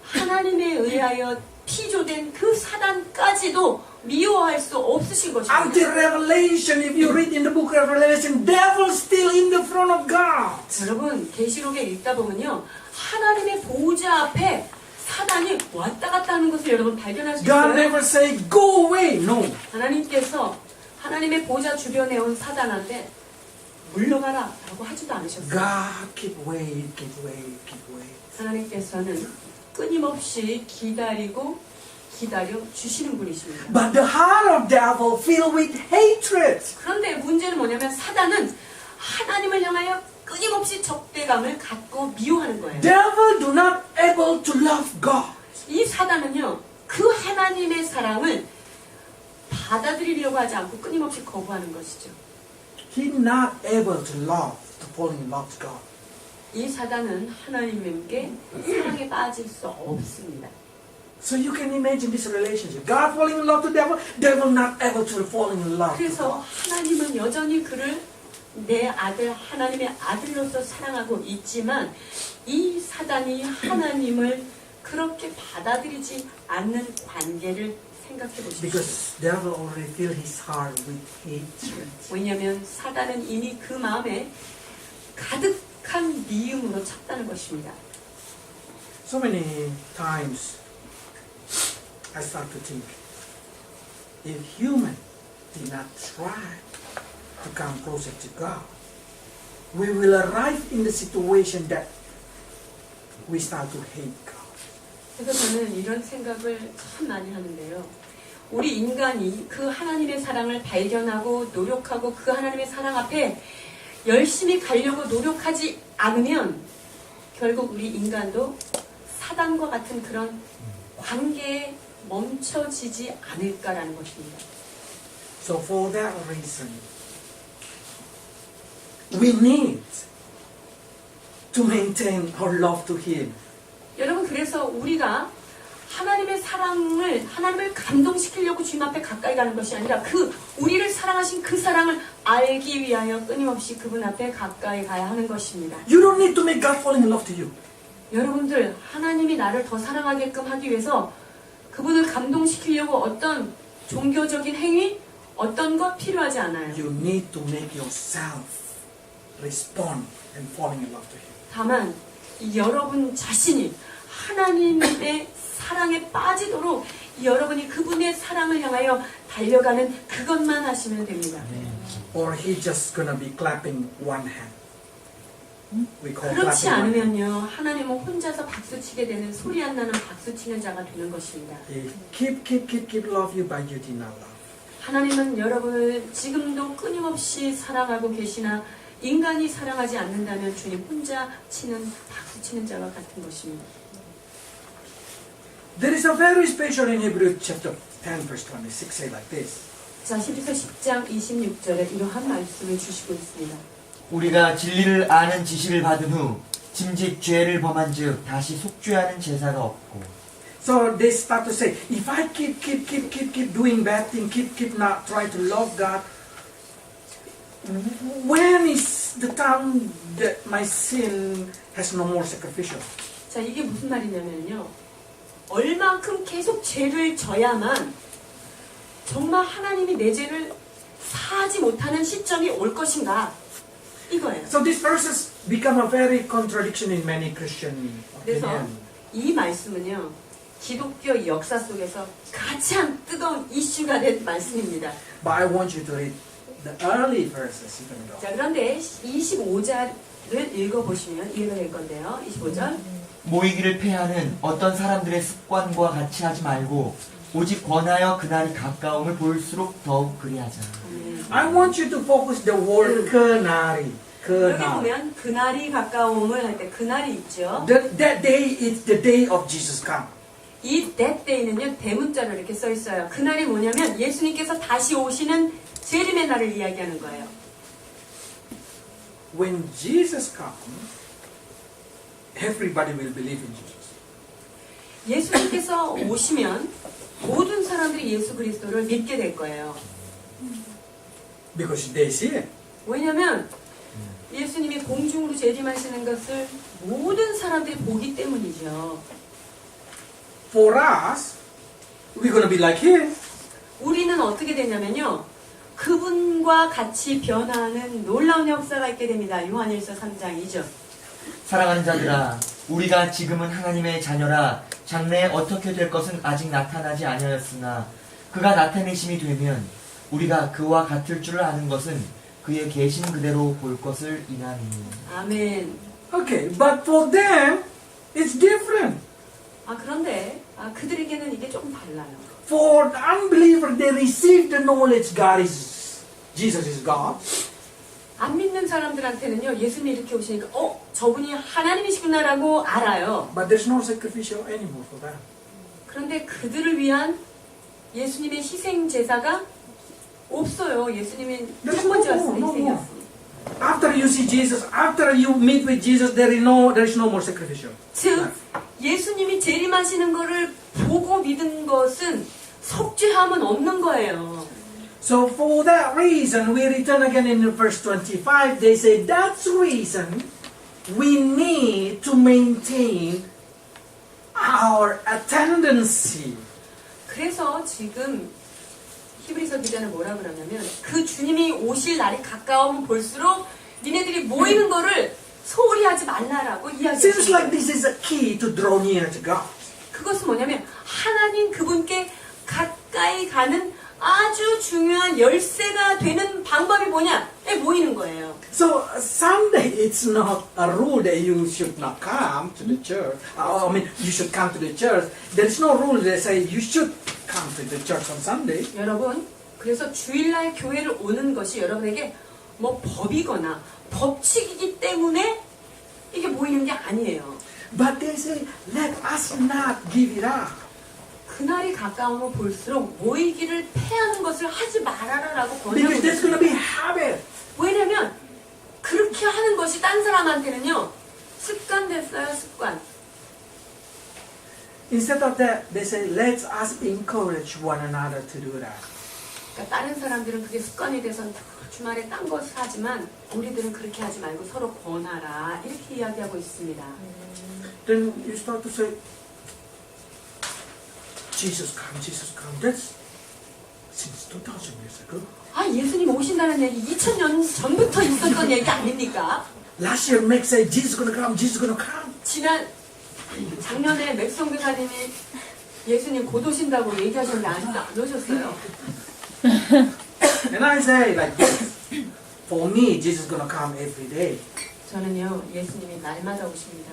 하나님에 의하여 피조된 그 사단까지도 미워할 수 없으신 것입니다. Until Revelation, if you read in the book of Revelation, devil still in the throne of God. 여러분 계시록에 읽다 보면요, 하나님의 보호자 앞에 사단이 왔다 갔다 하는 것을 여러분 발견할 수 God 있어요. never say, go away. No. 하나님께서 하나님의 보호자 주변에 온 사단한테 물러가라 라고 하지도 않으셨어요. God keep away, keep away, keep away. 하나님께서는 끊임없이 기다리고 기다려 주시는 분이십니다. But the heart of devil filled with hatred. 그런데 문제는 뭐냐면 사단은 하나님을 향하여 끊임없이 적대감을 갖고 미워하는 거예요. Devil do not able to love God. 이 사단은요, 그 하나님의 사랑을 받아들이려고 하지 않고 끊임없이 거부하는 것이죠. He not able to love, to fall in love with God. 이 사단은 하나님께 사랑에 빠질 수 없습니다. So you can imagine this relationship. God falling in love to devil, devil not able to fall in love to 그래서 God. 하나님은 여전히 그를 내 아들, 하나님의 아들로서 사랑하고 있지만 이 사단이 하나님을 그렇게 받아들이지 않는 관계를 생각해 보십시오. Because devil already filled his heart with hatred. 왜냐하면 사단은 이미 그 마음에 가득한 미움으로 찼다는 것입니다. So many times I start to think, if human did not try to come closer to God, we will arrive in the situation that we start to hate God. 그래서 저는 이런 생각을 참 많이 하는데요. 우리 인간이 그 하나님의 사랑을 발견하고 노력하고 그 하나님의 사랑 앞에 열심히 가려고 노력하지 않으면 결국 우리 인간도 사단과 같은 그런 관계에 멈춰지지 않을까라는 것입니다. So for that reason, we need to maintain our love to Him. 여러분 그래서 우리가 하나님의 사랑을 하나님을 감동시키려고 주님 앞에 가까이 가는 것이 아니라 그 우리를 사랑하신 그 사랑을 알기 위하여 끊임없이 그분 앞에 가까이 가야 하는 것입니다. You don't need to make God fall in love to you. 여러분들 하나님이 나를 더 사랑하게끔 하기 위해서 그분을 감동시키려고 어떤 종교적인 행위 어떤 것 필요하지 않아요. You need to make yourself respond and falling in love to Him. 다만 여러분 자신이 하나님의 사랑에 빠지도록 여러분이 그분의 사랑을 향하여 달려가는 그것만 하시면 됩니다. Or he just gonna be clapping one hand. We call 그렇지 clapping one hand. 않으면요, 하나님은 혼자서 박수치게 되는 소리 안 나는 박수치는 자가 되는 것입니다. He keep love you, but you did not love. 하나님은 여러분을 지금도 끊임없이 사랑하고 계시나 인간이 사랑하지 않는다면 주님 혼자 치는 박수치는 자와 같은 것입니다. There is a very special in Hebrews chapter 10 verse 26 say like this. 자, 히브리서 10장 26절에 이러한 말씀을 주시고 있습니다. 우리가 진리를 아는 지식을 받은 후 짐짓 죄를 범한 즉 다시 속죄하는 제사가 없고 So they start to say, if I keep doing bad thing, keep not try to love God, when is the time that my sin has no more sacrificial? 자, 이게 무슨 말이냐면요. 얼만큼 계속 죄를 져야만 정말 하나님이 내 죄를 사하지 못하는 시점이 올 것인가? 이거예요. So these verses become a very contradiction in many Christian 그래서 opinion. 이 말씀은요. 기독교 역사 속에서 가장 뜨거운 이슈가 된 말씀입니다. But I want you to read the early verses even though. 자, 그런데 25절을 읽어보시면 이해가 될 건데요. 25절. 모이기를 패하는 어떤 사람들의 습관과 같이 하지 말고 오직 권하여 그날이 가까움을 볼수록 더욱 그리하자. I want you to focus the word 그날이. 여기 그날. 보면 그날이 가까움을 할 때 그날이 있죠. That day is the day of Jesus come. 이 that day는요 대문자로 이렇게 써 있어요. 그날이 뭐냐면 예수님께서 다시 오시는 재림의 날을 이야기하는 거예요. When Jesus comes, everybody will believe in Jesus. 예수님께서 오시면 모든 사람들이 예수 그리스도를 믿게 될 거예요. Because they see it. 왜냐하면 예수님이 공중으로 재림하시는 것을 모든 사람들이 보기 때문이죠. For us, we're going to be like him. 우리는 어떻게 되냐면요. 그분과 같이 변화하는 놀라운 역사가 있게 됩니다. 요한일서 3장 2절. 사랑하는 자들아 우리가 지금은 하나님의 자녀라 장래에 어떻게 될 것은 아직 나타나지 아니하였으나 그가 나타내심이 되면 우리가 그와 같을 줄을 아는 것은 그의 계신 그대로 볼 것을 인하니. 아멘. Okay, but for them, it's different. 그런데 그들에게는 이게 조금 달라요. For the unbeliever, they receive the knowledge Jesus is God. 안 믿는 사람들한테는요, 예수님이 이렇게 오시니까, 저분이 하나님이시구나라고 알아요. But there's no sacrificial anymore for them. 그런데 그들을 위한 예수님의 희생 제사가 없어요. 예수님이 There's 첫 번째 no 왔을 때 more, no 희생이었어요. After you see Jesus, after you meet with Jesus, there is no more sacrificial. 즉, 예수님이 재림하시는 것을 보고 믿은 것은 속죄함은 없는 거예요. So for that reason, we return again in verse 25. They say that's the reason we need to maintain our attendance. 그래서 지금 히브리서 기자는 뭐라 그러냐면 그 주님이 오실 날이 가까우면 볼수록 니네들이 모이는 거를 소홀히 하지 말라라고 Seems like 이야기했어요. this is a key to draw near to God. 그것은 뭐냐면 하나님 그분께 가까이 가는 아주 중요한 열쇠가 되는 방법이 뭐냐? 모이는 거예요. So Sunday, it's not a rule that you should not come to the church. I mean, you should come to the church. There is no rule that say you should come to the church on Sunday. 여러분, 그래서 주일날 교회를 오는 것이 여러분에게 뭐 법이거나 법칙이기 때문에 이게 모이는 게 아니에요. But they say, let us not give it up. 그날이 가까우면 볼수록 모이기를 패하는 것을 하지 말아라라고 Because 권하고 there's going to be 있어요. habit. 왜냐면 그렇게 하는 것이 딴 사람한테는요 습관 됐어요. 습관. Instead of that, they say, let us encourage one another to do that. 그러니까 다른 사람들은 그게 습관이 돼서 주말에 딴 것을 하지만 우리들은 그렇게 하지 말고 서로 권하라 이렇게 이야기하고 있습니다. Then you start to say, Jesus come. That's since 2,000 years ago. 예수님 오신다는 얘기 2000년 전부터 있었던 얘기 아닙니까? Last year, Meg said, Jesus gonna come. 작년에 맥성 교사님이 예수님 곧 오신다고 얘기하셨는데 아직도 안 오셨어요. And I say like this, for me, Jesus is gonna come every day. 저는요, 예수님이 날마다 오십니다.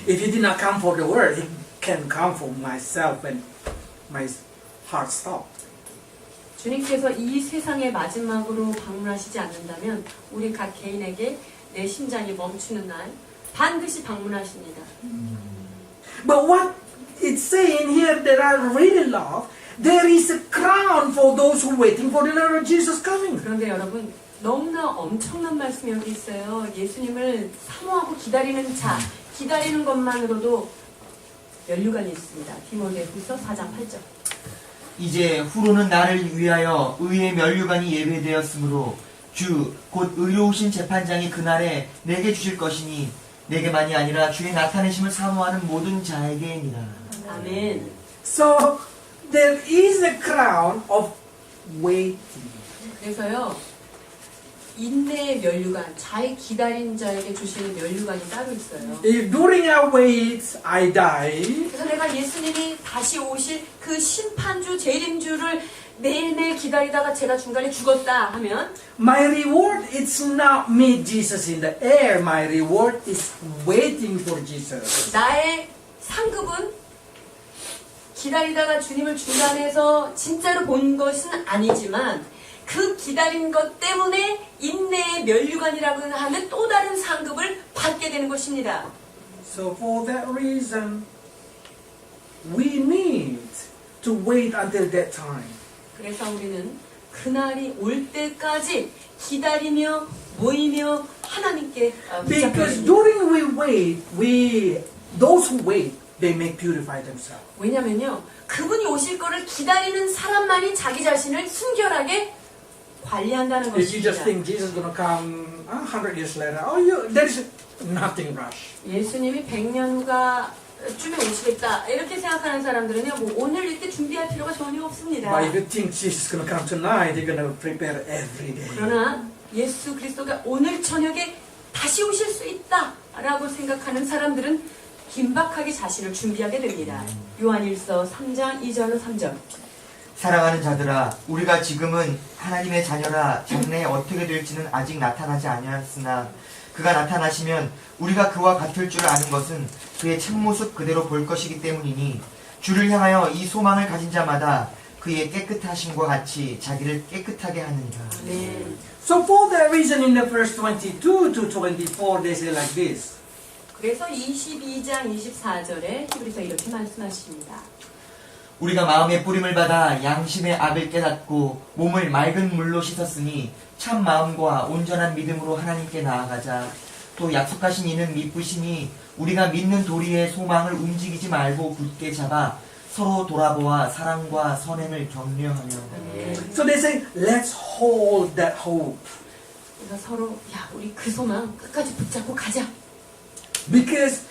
If he did not come for the world, he can come for myself when my heart stops. 주님께서 이 세상의 마지막으로 방문하시지 않는다면 우리 각 개인에게 내 심장이 멈추는 날 반드시 방문하십니다. But what it's saying here that I really love, there is a crown for those who waiting for the Lord Jesus coming. 그런데 여러분 너무나 엄청난 말씀이 여기 있어요. 예수님을 사모하고 기다리는 자, 기다리는 것만으로도 면류관이 있습니다. 디모데후서 4장 8절. 이제 후로는 나를 위하여 의의 면류관이 예배되었으므로 주 곧 의로우신 재판장이 그날에 내게 주실 것이니 내게만이 아니라 주의 나타내심을 사모하는 모든 자에게니라. 아멘. So there is a crown of waiting. 그래서요, 인내의 면류관, 잘 기다린 자에게 주시는 면류관이 따로 있어요. If during our wait I die, 그래서 내가 예수님이 다시 오실 그 심판주, 재림주를 매일매일 기다리다가 제가 중간에 죽었다 하면 my reward is not meet Jesus in the air. My reward is waiting for Jesus. 나의 상급은 기다리다가 주님을 중간에서 진짜로 본 것은 아니지만 그 기다린 것 때문에 인내의 면류관이라고 하는 또 다른 상급을 받게 되는 것입니다. So for that reason, we need to wait until that time. 그래서 우리는 그날이 올 때까지 기다리며 모이며 하나님께 Because 붙잡혀야 during we wait, those who wait, they may purify themselves. 왜냐면요, 그분이 오실 거를 기다리는 사람만이 자기 자신을 순결하게 관리한다는 If you just 것입니다. think Jesus is going to come 100 years later, there is nothing rush. 예수님이 100년 후가 쯤에 오시겠다 이렇게 생각하는 사람들은요, 뭐 오늘 이렇게 준비할 필요가 전혀 없습니다. But if you think Jesus is going to come tonight, you're going to prepare every day. 그러나 예수 그리스도가 오늘 저녁에 다시 오실 수 있다라고 생각하는 사람들은 긴박하게 자신을 준비하게 됩니다. 요한일서 3장 2절로 3절. 사랑하는 자들아, 우리가 지금은 하나님의 자녀라 장래에 어떻게 될지는 아직 나타나지 아니하였으나 그가 나타나시면 우리가 그와 같을 줄 아는 것은 그의 참모습 그대로 볼 것이기 때문이니 주를 향하여 이 소망을 가진 자마다 그의 깨끗하심과 같이 자기를 깨끗하게 하느니라. 네. So for that reason, in the verse 22 to 24, they say like this. 그래서 22장 24절에 히브리서 이렇게 말씀하십니다. 우리가 마음의 뿌림을 받아 양심의 악을 깨닫고 몸을 맑은 물로 씻었으니 참 마음과 온전한 믿음으로 하나님께 나아가자. 또 약속하신 이는 미쁘시니 우리가 믿는 도리의 소망을 움직이지 말고 굳게 잡아 서로 돌아보아 사랑과 선행을 격려하며. So they say, let's hold that hope. 그래서 서로 야 우리 그 소망 끝까지 붙잡고 가자. Because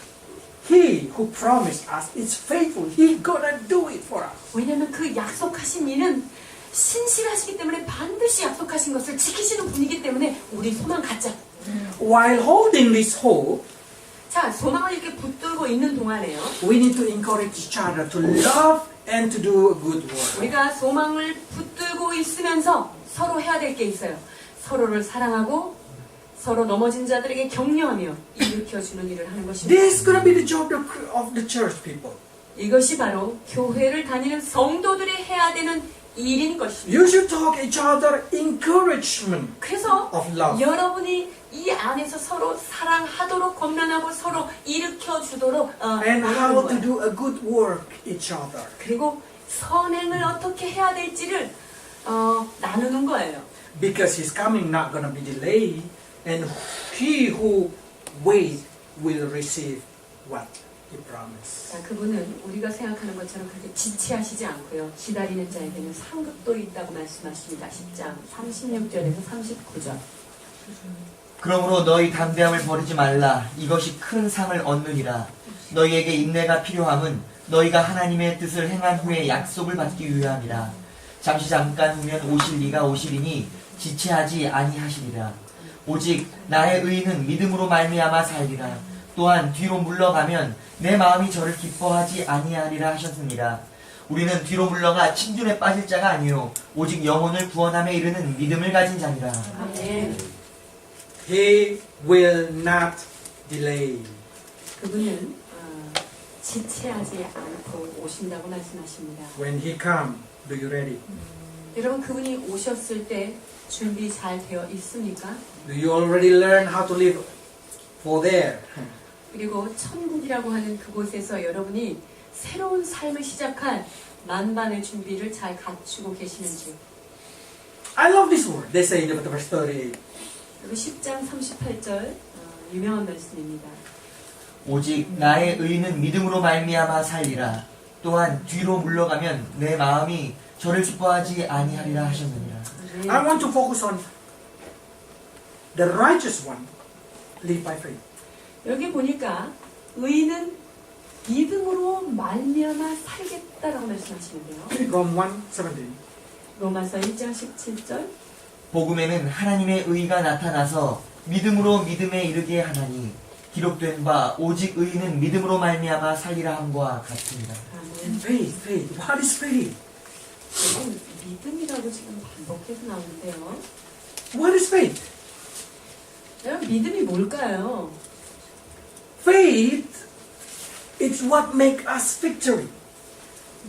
He who promised us is faithful. He's gonna do it for us. 왜냐하면 그 약속하신 이는 신실하시기 때문에 반드시 약속하신 것을 지키시는 분이기 때문에 우리 소망 갖자. While holding this hope, 자, 소망을 이렇게 붙들고 있는 동안에요, we need to encourage each other to love and to do a good work. 우리가 소망을 붙들고 있으면서 서로 해야 될 게 있어요. 서로를 사랑하고 서로 넘어진 자들에게 격려하며 일으켜주는 일을 하는 것입니다. This is gonna be the job of the church people. 이것이 바로 교회를 다니는 성도들이 해야 되는 일인 것입니다. You should talk each other encouragement 그래서 of love. 여러분이 이 안에서 서로 사랑하도록 권면하고 서로 일으켜주도록 And how to 거예요. do a good work each other. 그리고 선행을 어떻게 해야 될지를 나누는 거예요. Because He's coming not gonna be delayed, and he who waits will receive what He promised. 자, 그분은 우리가 생각하는 것처럼 그렇게 지체하시지 않고요. 기다리는 자에게는 상급도 있다고 말씀하십니다. 10장 36절에서 39절. 그러므로 너희 담대함을 버리지 말라. 이것이 큰 상을 얻느니라. 너희에게 인내가 필요함은 너희가 하나님의 뜻을 행한 후에 약속을 받기 위함이라. 잠시 잠깐 후면 오실 이가 오시리니 지체하지 아니하시리라. 오직 나의 의인은 믿음으로 말미암아 살리라. 또한 뒤로 물러가면 내 마음이 저를 기뻐하지 아니하리라 하셨느니라. 우리는 뒤로 물러가 침륜에 빠질 자가 아니요 오직 영혼을 구원함에 이르는 믿음을 가진 자니라. 아멘. He will not delay. 그분은 지체하지 않고 오신다고 말씀하십니다. When he come, do you ready? 여러분 그분이 오셨을 때 준비 잘 되어 있습니까? Do you already learn how to live for there? 그리고 천국이라고 하는 그곳에서 여러분이 새로운 삶을 시작할 만반의 준비를 잘 갖추고 계시는지. I love this word. They say in verse 38. 그리고 10장 38절 유명한 말씀입니다. 오직 나의 의는 믿음으로 말미암아 살리라. 또한 뒤로 물러가면 내 마음이 저를 기뻐하지 아니하리라 하셨느니라. I want to focus on the righteous one live by faith. 여기 보니까 의는 믿음으로 말미암아 살겠다라고 말씀하시는데요. Romans 1:17. 로마서 1장 17절. 복음에는 하나님의 의가 나타나서 믿음으로 믿음에 이르게 하나니 기록된 바 오직 의인은 믿음으로 말미암아 살리라 함과 같습니다. 아멘. Faith, faith. What is faith? 여러분 믿음이라고 지금 반복해서 나오는데요. What is faith? 여러분 믿음이 뭘까요? Faith is what makes us victory.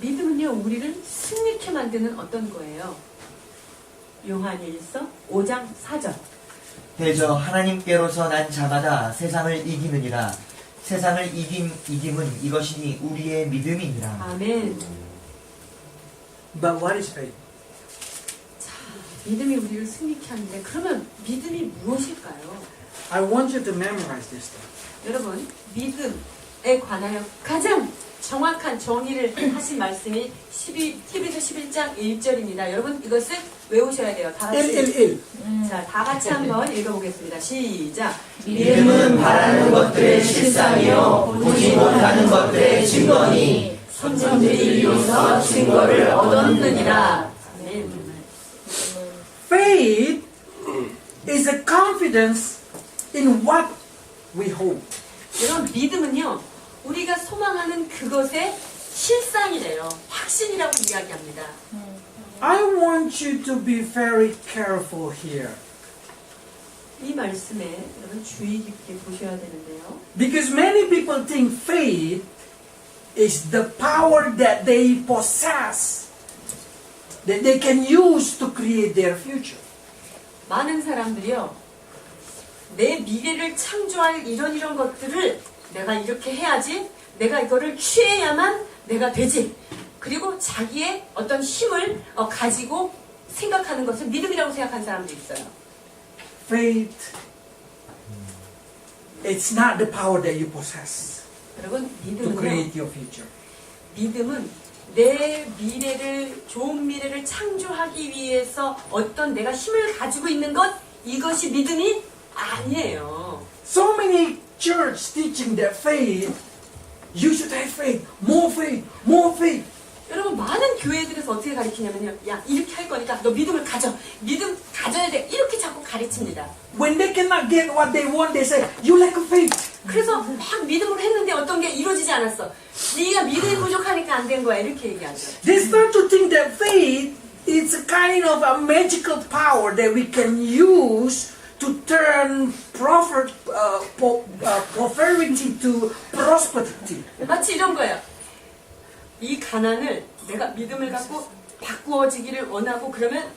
믿음은요 우리를 승리케 만드는 어떤 거예요? 요한일서 5장 4절. 대저 하나님께로서 난 자마다 세상을 이기느니라. 세상을 이김은 이것이니 우리의 믿음이니라. 아멘. But what is faith? 자, 믿음이 우리를 승리케 하는데 그러면 믿음이 무엇일까요? I want you to memorize this. 여러분 믿음에 관하여 가장 정확한 정의를 하신 말씀이 히브리서 11장 1절입니다. 여러분 이것을 외우셔야 돼요. 다 같이. 1. 자, 다 같이 한번 읽어보겠습니다. 시작. 믿음은 바라는 것들의 실상이요 보지 못하는 것들의 증거니 선천들이 이로써 증거를 얻었느니라. 아멘. Faith is a confidence in what we hope. 여러분 믿음은요 우리가 소망하는 그것의 실상이래요. 확신이라고 이야기합니다. I want you to be very careful here. 이 말씀에 여러분 주의 깊게 보셔야 되는데요. Because many people think faith is the power that they possess, that they can use to create their future. 많은 사람들이요 내 미래를 창조할 이런 것들을 내가 이렇게 해야지, 내가 이거를 취해야만 내가 되지. 그리고 자기의 어떤 힘을 가지고 생각하는 것을 믿음이라고 생각하는 사람도 있어요. Faith, it's not the power that you possess 여러분 to 믿음은요. create your future. 믿음은 내 미래를 좋은 미래를 창조하기 위해서 어떤 내가 힘을 가지고 있는 것 이것이 믿음이 아니에요. So many church teaching that faith, you should have faith, more faith, more faith. 여러분 많은 교회들에서 어떻게 가르치냐면요. 야 이렇게 할 거니까 너 믿음을 가져. 믿음 가져야 돼. 이렇게 자꾸 가르칩니다. When they cannot get what they want, they say, you lack faith. 그래서 막 믿음으로 했는데 어떤 게 이루어지지 않았어. 네가 믿음이 부족하니까 안 된 거야. 이렇게 얘기하죠. They start to think that faith is a kind of a magical power that we can use to turn prosperity to prosperity. 마치 이런 거예요. 이 가난을 내가 믿음을 갖고 바꾸어지기를 원하고 그러면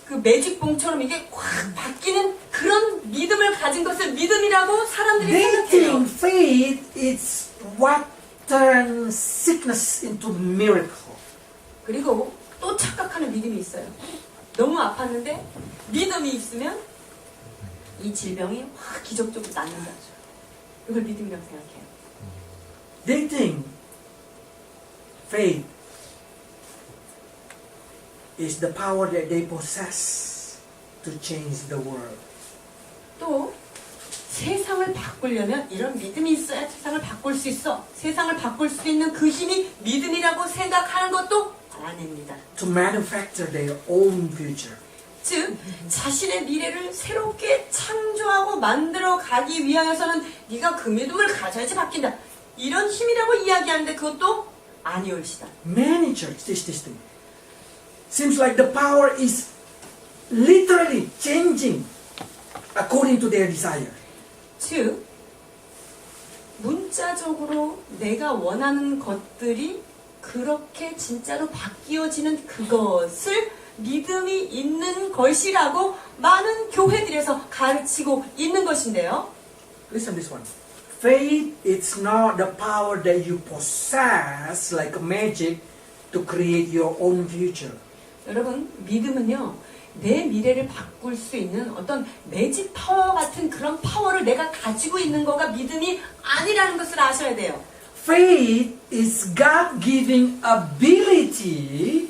그 매직봉처럼 이게 확 바뀌는 그런 믿음을 가진 것을 믿음이라고 사람들이 They 생각해요. think faith is what turns sickness into miracle. 그리고 또 착각하는 믿음이 있어요. 너무 아팠는데 믿음이 있으면 이 질병이 확 기적적으로 낫는다. 이걸 믿음이라고 생각해요. They think faith is the power that they possess to change the world. 또 세상을 바꾸려면 이런 믿음이 있어야 세상을 바꿀 수 있어. 세상을 바꿀 수 있는 그 힘이 믿음이라고 생각하는 것도 아닙니다. To manufacture their own future. 즉 자신의 미래를 새롭게 창조하고 만들어 가기 위하여서는 네가 그 믿음을 가져야지 바뀐다. 이런 힘이라고 이야기하는데 그것도 아니올시다. Many church teach this thing. Seems like the power is literally changing according to their desire. 즉, 문자적으로 내가 원하는 것들이 그렇게 진짜로 바뀌어지는 그것을 믿음이 있는 것이라고 많은 교회들에서 가르치고 있는 것인데요. Listen this one. Faith is not the power that you possess like magic to create your own future. 여러분, 믿음은요, 내 미래를 바꿀 수 있는 어떤 매직 파워 같은 그런 파워를 내가 가지고 있는 거가 믿음이 아니라는 것을 아셔야 돼요. Faith is God-given ability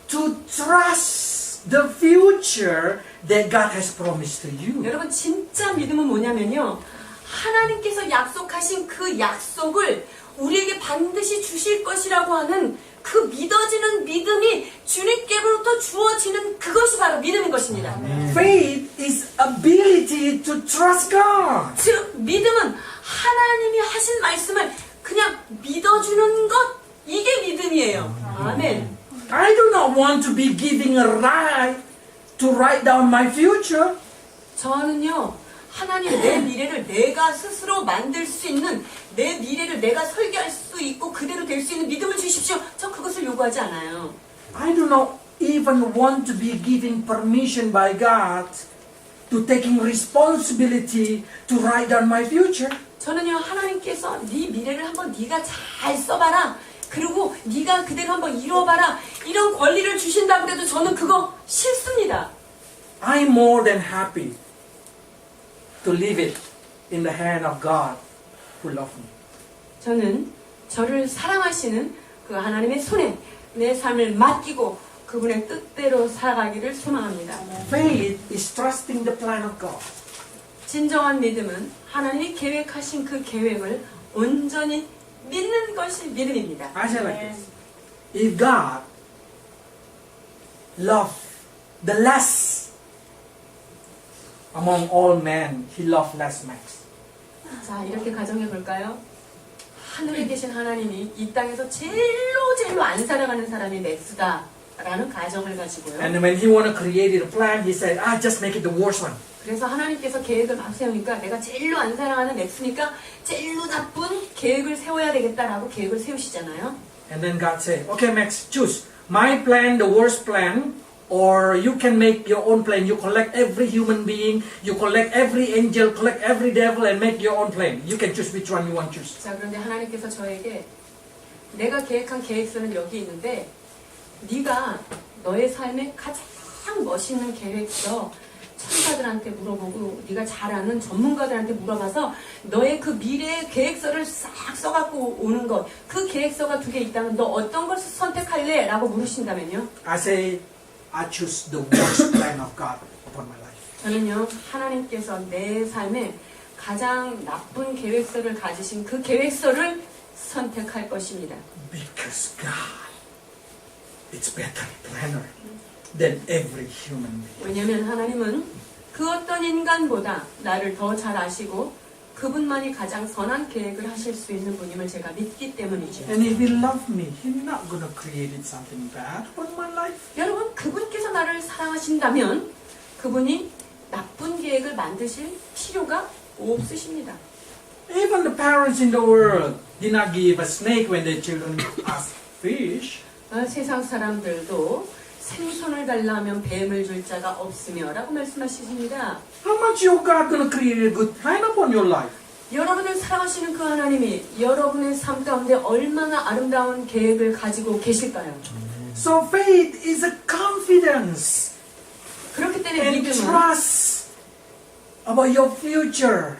to trust the future that God has promised to you. 여러분, 진짜 믿음은 뭐냐면요, 하나님께서 약속하신 그 약속을 우리에게 반드시 주실 것이라고 하는 그 믿어지는 믿음이 주님께로부터 주어지는 그것이 바로 믿음인 것입니다. Faith is ability to trust God. 즉, 믿음은 하나님이 하신 말씀을 그냥 믿어주는 것, 이게 믿음이에요. 아멘. I do not want to be giving a right to write down my future. 저는요, 하나님 내 미래를 내가 스스로 만들 수 있는, 내 미래를 내가 설계할 수 있고 그대로 될 수 있는 믿음을 주십시오. 저 그것을 요구하지 않아요. I do not even want to be given permission by God to taking responsibility to write down my future. 저는요, 하나님께서 네 미래를 한번 네가 잘 써봐라, 그리고 네가 그대로 한번 이뤄봐라, 이런 권리를 주신다고 해도 저는 그거 싫습니다. I'm more than happy to leave it in the hand of God who loves me. 저는 저를 사랑하시는 그 하나님의 손에 내 삶을 맡기고 그분의 뜻대로 살아가기를 소망합니다. Faith is trusting the plan of God. 진정한 믿음은 하나님이 계획하신 그 계획을 온전히 믿는 것이 믿음입니다. I say like this. If God loved the less among all men, He loved less Max. 자, 이렇게 가정해 볼까요? 하늘에 계신 하나님이 이 땅에서 제일로 안 살아가는 사람이 맥스다 라는 가정을 가지고요. And when He wanted to create a plan, He said, just make it the worst one. 그래서 하나님께서 계획을 막 세우니까 내가 제일로 안 사랑하는 맥스니까 제일로 나쁜 계획을 세워야 되겠다라고 계획을 세우시잖아요. And then God said, okay Max, choose. My plan, the worst plan, or you can make your own plan. You collect every human being, you collect every angel, collect every devil and make your own plan. You can choose which one you want to choose. 자, 그런데 하나님께서 저에게 내가 계획한 계획서는 여기 있는데 네가 너의 삶에 가장 멋있는 계획서 천사들한테 물어보고 네가 잘 아는 전문가들한테 물어봐서 너의 그 미래의 계획서를 싹 써갖고 오는 것, 그 계획서가 2개 있다면 너 어떤 걸 선택할래? 라고 물으신다면요, I say, I choose the worst plan of God upon my life. 저는요, 하나님께서 내 삶에 가장 나쁜 계획서를 가지신 그 계획서를 선택할 것입니다. Because God is better planner than every human being. 왜냐하면 하나님은 그 어떤 인간보다 나를 더 잘 아시고 그분만이 가장 선한 계획을 하실 수 있는 분임을 제가 믿기 때문이죠. And if He loved me, He's not going to create something bad for my life. 여러분, 그분께서 나를 사랑하신다면 그분이 나쁜 계획을 만드실 필요가 없으십니다. Even the parents in the world did not give a snake when their children asked fish. 세상 사람들도 생선을 달라면 뱀을 줄 자가 없으며 라고 말씀하십니다. How much your God going to create a good plan upon your life? 여러분을 사랑하시는 그 하나님이 여러분의 삶 가운데 얼마나 아름다운 계획을 가지고 계실까요? So faith is a confidence 그렇기 때문에 and 믿음은 trust about your future.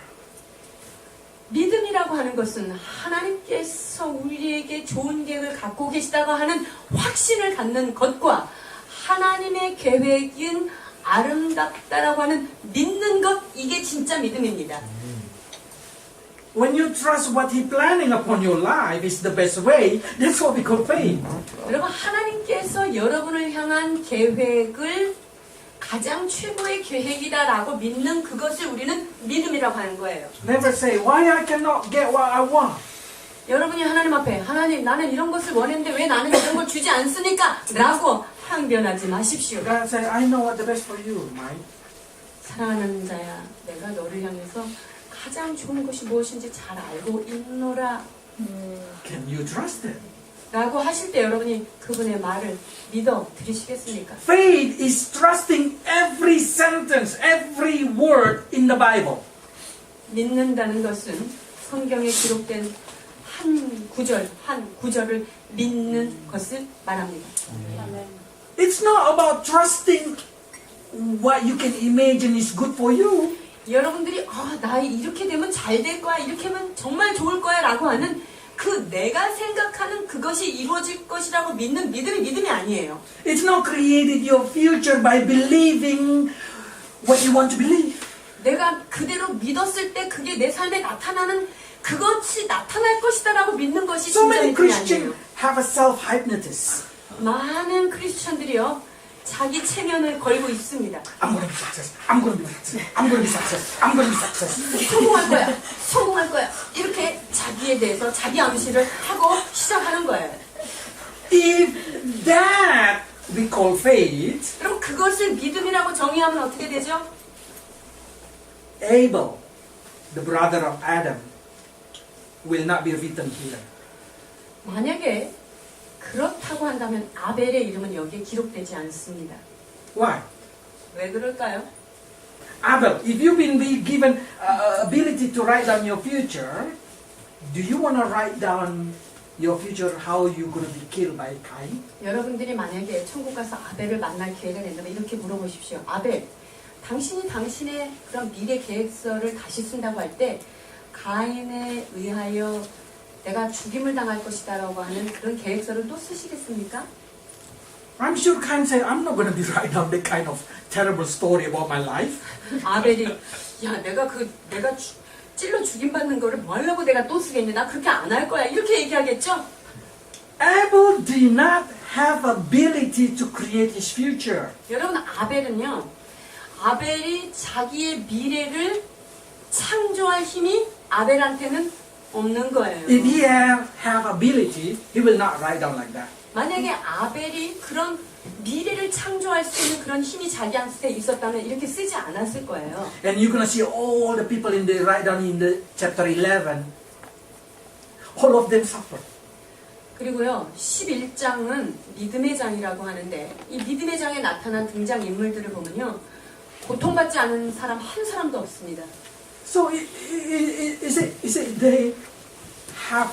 믿음이라고 하는 것은 하나님께서 우리에게 좋은 계획을 갖고 계시다고 하는 확신을 갖는 것과 하나님의 계획은 아름답다라고 하는 믿는 것, 이게 진짜 믿음입니다. When you trust what He planning upon your life is the best way, that's what we call faith. 여러분, 하나님께서 여러분을 향한 계획을 가장 최고의 계획이다라고 믿는 그것을 우리는 믿음이라고 하는 거예요. Never say, why I cannot get what I want. 여러분이 하나님 앞에 하나님 나는 이런 것을 원했는데 왜 나는 이런 걸 주지 않습니까? 라고 항변하지 마십시오. God said, I know what the best for you, Mike. 사랑하는 자야, 내가 너를 향해서 가장 좋은 것이 무엇인지 잘 알고 있노라. Can you trust it? 라고 하실 때 여러분이 그분의 말을 믿어 드리시겠습니까? Faith is trusting every sentence, every word in the Bible. 믿는다는 것은 성경에 기록된 한 구절을 믿는 것을 말합니다. It's not about trusting what you can imagine is good for you. 여러분들이 나 이렇게 되면 잘 될 거야, 이렇게 하면 정말 좋을 거야 라고 하는 그 내가 생각하는 그것이 이루어질 것이라고 믿는 믿음이 아니에요. It's not created your future by believing what you want to believe. 내가 그대로 믿었을 때 그게 내 삶에 나타나는 그것이 나타날 것이다 라고 믿는 것이 So 진짜 many 믿음이 Christians 아니에요. have a self-hypnosis. 많은 크리스천들이요 자기 체면을 걸고 있습니다. I'm going to be success. I'm going to be success. I'm going to be success. I'm going to be success. 성공할 거야 이렇게 자기에 대해서 자기 암시를 하고 시작하는 거예요. If that we call faith, 그럼 그것을 믿음이라고 정의하면 어떻게 되죠? Abel, the brother of Adam, will not be written here. 만약에 그렇다고 한다면 아벨의 이름은 여기에 기록되지 않습니다. Why? 왜 그럴까요? Abel, if you've been given ability to write down your future, do you want to write down your future how you're going to be killed by Cain? 여러분들이 만약에 천국 가서 아벨을 만날 기회가 된다면 이렇게 물어보십시오. 아벨, 당신이 당신의 그런 미래 계획서를 다시 쓴다고 할 때 가인에 의하여 내가 죽임을 당할 것이다라고 하는 그런 계획서를 또 쓰시겠습니까? I'm sure Cain said, I'm not going to be write down that kind of terrible story about my life. 아벨이 야 내가 찔러 죽임 받는 거를 뭐 하려고 내가 또 쓰겠니? 나 그렇게 안 할 거야. 이렇게 얘기하겠죠? Abel did not have ability to create his future. 여러분 아벨은요. 아벨이 자기의 미래를 창조할 힘이 아벨한테는 없는 거예요. If he have ability, he will not write down like that. 만약에 아벨이 그런 미래를 창조할 수 있는 그런 힘이 자기한테 있었다면 이렇게 쓰지 않았을 거예요. And you're going to see all the people in the write down in the chapter 11, all of them suffer. 그리고요 11장은 믿음의 장이라고 하는데 이 믿음의 장에 나타난 등장인물들을 보면요 고통받지 않은 사람 한 사람도 없습니다. So is it they have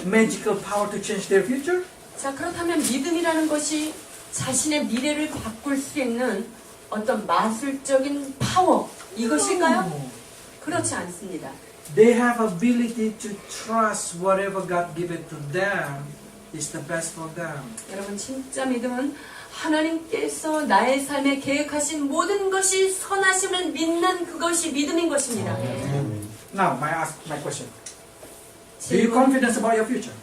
magical power to change their future? 자 그렇다면 믿음이라는 것이 자신의 미래를 바꿀 수 있는 어떤 마술적인 파워 이것일까요? No. 그렇지 않습니다. They have ability to trust whatever God given to them is the best for them. 여러분 진짜 믿음은 하나님께서 나의 삶에 계획하신 모든 것이 선하심을 믿는 그것이 믿음인 것입니다. Now, my question. Do you confidence about your future?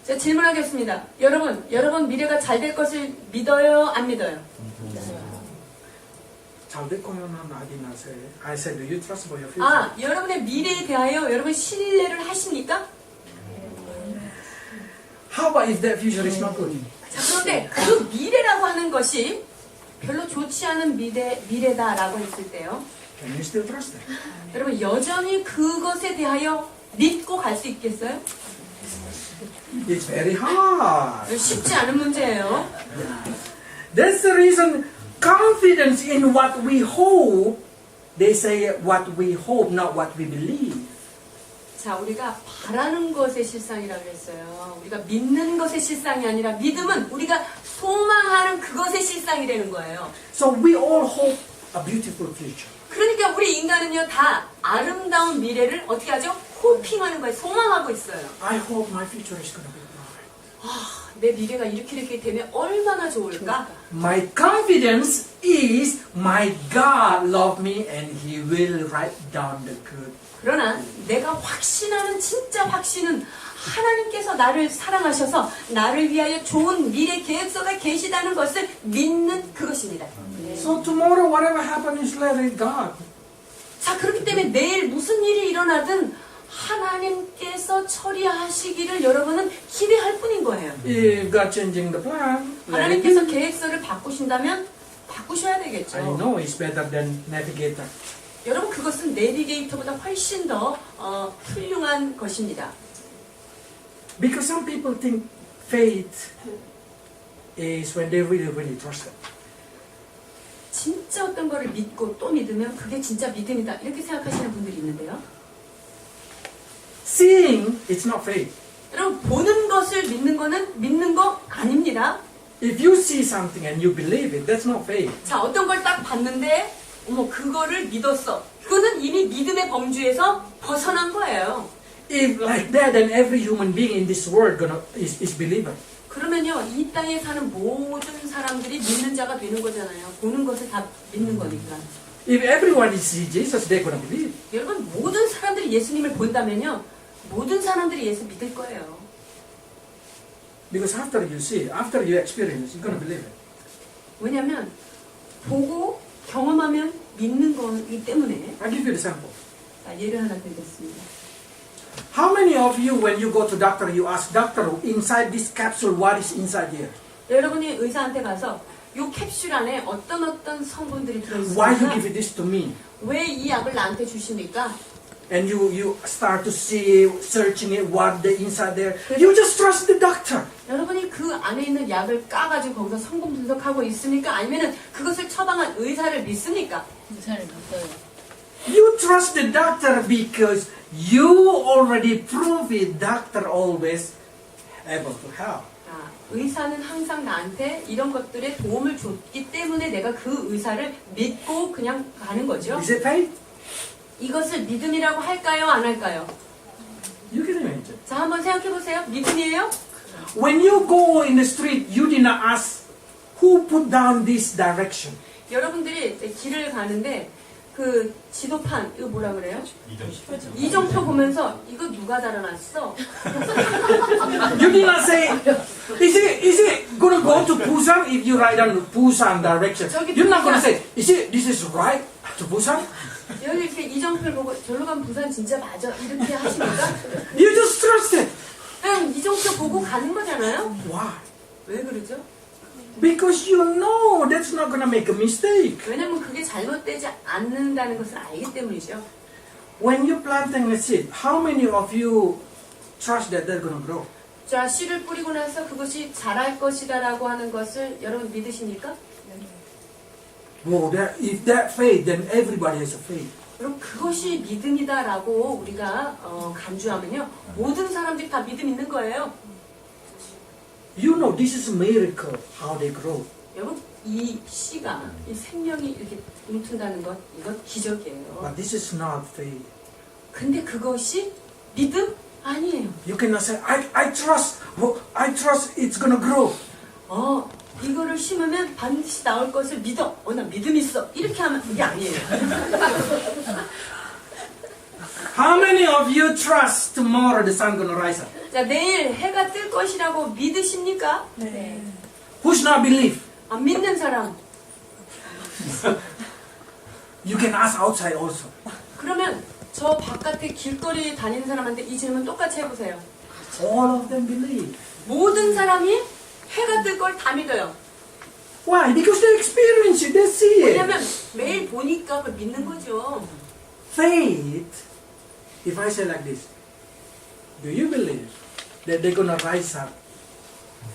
제가 질문하겠습니다. 여러분 미래가 잘 될 것을 믿어요? 안 믿어요? 잘 될 거면 I said, do you trust about your future? 여러분의 미래에 대하여 여러분 신뢰를 하십니까? How about if that future is not good? 자, 그런데 그 미래라고 하는 것이 별로 좋지 않은 미래다라고 했을 때요. Can you still trust it? 여러분 여전히 그것에 대하여 믿고 갈 수 있겠어요? It's very hard. 쉽지 않은 문제예요. That's the reason confidence in what we hope, they say what we hope, not what we believe. 자, 우리가 바라는 것의 실상이라고 했어요. 우리가 믿는 것의 실상이 아니라 믿음은 우리가 소망하는 그것의 실상이라는 거예요. So we all hope a beautiful future. 그러니까 우리 인간은요 다 아름다운 미래를 어떻게 하죠? 호핑하는 거예요. 소망하고 있어요. I hope my future is going to be bright. 내 미래가 이렇게 되면 얼마나 좋을까? My confidence is my God loved me and He will write down the good. 그러나 내가 확신하는 진짜 확신은 하나님께서 나를 사랑하셔서 나를 위하여 좋은 미래 계획서가 계시다는 것을 믿는 그것입니다. So tomorrow whatever happens, let it God. 자 그렇기 때문에 내일 무슨 일이 일어나든 하나님께서 처리하시기를 여러분은 기대할 뿐인 거예요. If God changing the plan, let it be. 하나님께서 계획서를 바꾸신다면 바꾸셔야 I 되겠죠. know it's better than navigator. 여러분 그것은 내비게이터보다 훨씬 더 훌륭한 것입니다. Because some people think faith is when they really trust it. 진짜 어떤 거를 믿고 또 믿으면 그게 진짜 믿음이다 이렇게 생각하시는 분들이 있는데요. Seeing, it's not faith. 여러분 보는 것을 믿는 거는 믿는 거 아닙니다. If you see something and you believe it, that's not faith. 자 어떤 걸 딱 봤는데 어머 그거를 믿었어. 그거는 이미 믿음의 범주에서 벗어난 거예요. If like that, then every human being in this world is believer. 그러면요 이 땅에 사는 모든 사람들이 믿는 자가 되는 거잖아요. 보는 것을 다 믿는 거니까. If everyone is see Jesus, they're gonna believe. 여러분 모든 사람들이 예수님을 본다면요 모든 사람들이 예수 믿을 거예요. Because after you see, after you experience, you're gonna believe it. 왜냐하면 보고 경험하면 믿는 거기 때문에. I'll give you the sample. 자, 예를 하나 드리겠습니다. How many of you, when you go to doctor, you ask doctor, inside this capsule, what is inside here? 여러분이 의사한테 가서 이 캡슐 안에 어떤 성분들이 Why you 들어있습니까? give this to me? 왜 이 약을 나한테 주십니까? And you start to see, searching it, what the inside there. You just trust the doctor. 여러분이 그 안에 있는 약을 까가지고 거기서 성분 분석하고 있습니까? 아니면 그것을 처방한 의사를 믿습니까? 의사를 믿어요. You trust the doctor because you already prove it. Doctor always able to help. 아, 의사는 항상 나한테 이런 것들에 도움을 줬기 때문에 내가 그 의사를 믿고 그냥 가는 거죠. Is it faith? 이것을 믿음이라고 할까요? 안 할까요? You can imagine. 자, 한번 생각해 보세요. 믿음이에요? When you go in the street, you did not ask who put down this direction. 여러분들이 이제 길을 가는데 그 지도판 이거 뭐라 그래요? 이정표 보면서 이거 누가 달아놨어? You did not say, is it going to go to Busan if you write on Busan direction? You're not going to say, this is right to Busan? 여기 이렇게 이정표를 보고 절로 가면 부산 진짜 맞아 이렇게 하십니까? You just trust it. 그냥 이정표 보고 가는 거잖아요. Why? 왜 그러죠? Because you know that's not going to make a mistake. 왜냐면 그게 잘못되지 않는다는 것을 알기 때문이죠. When you're planting a seed, how many of you trust that they're going to grow? 자, 씨를 뿌리고 나서 그것이 자랄 것이다라고 하는 것을 여러분 믿으십니까? Well, if that faith, then everybody has a faith. 여러분 그것이 믿음이다라고 우리가 간주하면요 모든 사람들이 다 믿음 있는 거예요. You know this is a miracle how they grow. 여러분 이 씨가 이 생명이 이렇게 움튼다는 것 이건 기적이에요. But this is not faith. 근데 그것이 믿음 아니에요. You cannot say, I trust it's going to grow. 이거를 심으면 반드시 나올 것을 믿어. 나 믿음 있어. 이렇게 하면 그게 아니에요. How many of you trust tomorrow the sun going to rise up? 자, 내일 해가 뜰 것이라고 믿으십니까? 네. Who's not believe? 안 믿는 사람. You can ask outside also. 그러면 저 바깥에 길거리에 다니는 사람한테 이 질문 똑같이 해보세요. All of them believe. 모든 사람이 해가 뜰 걸 다 믿어요. Why? Because they experience it, they see it. 왜냐면 매일 보니까 그걸 믿는 거죠. Faith, if I say like this, do you believe that they're going to rise up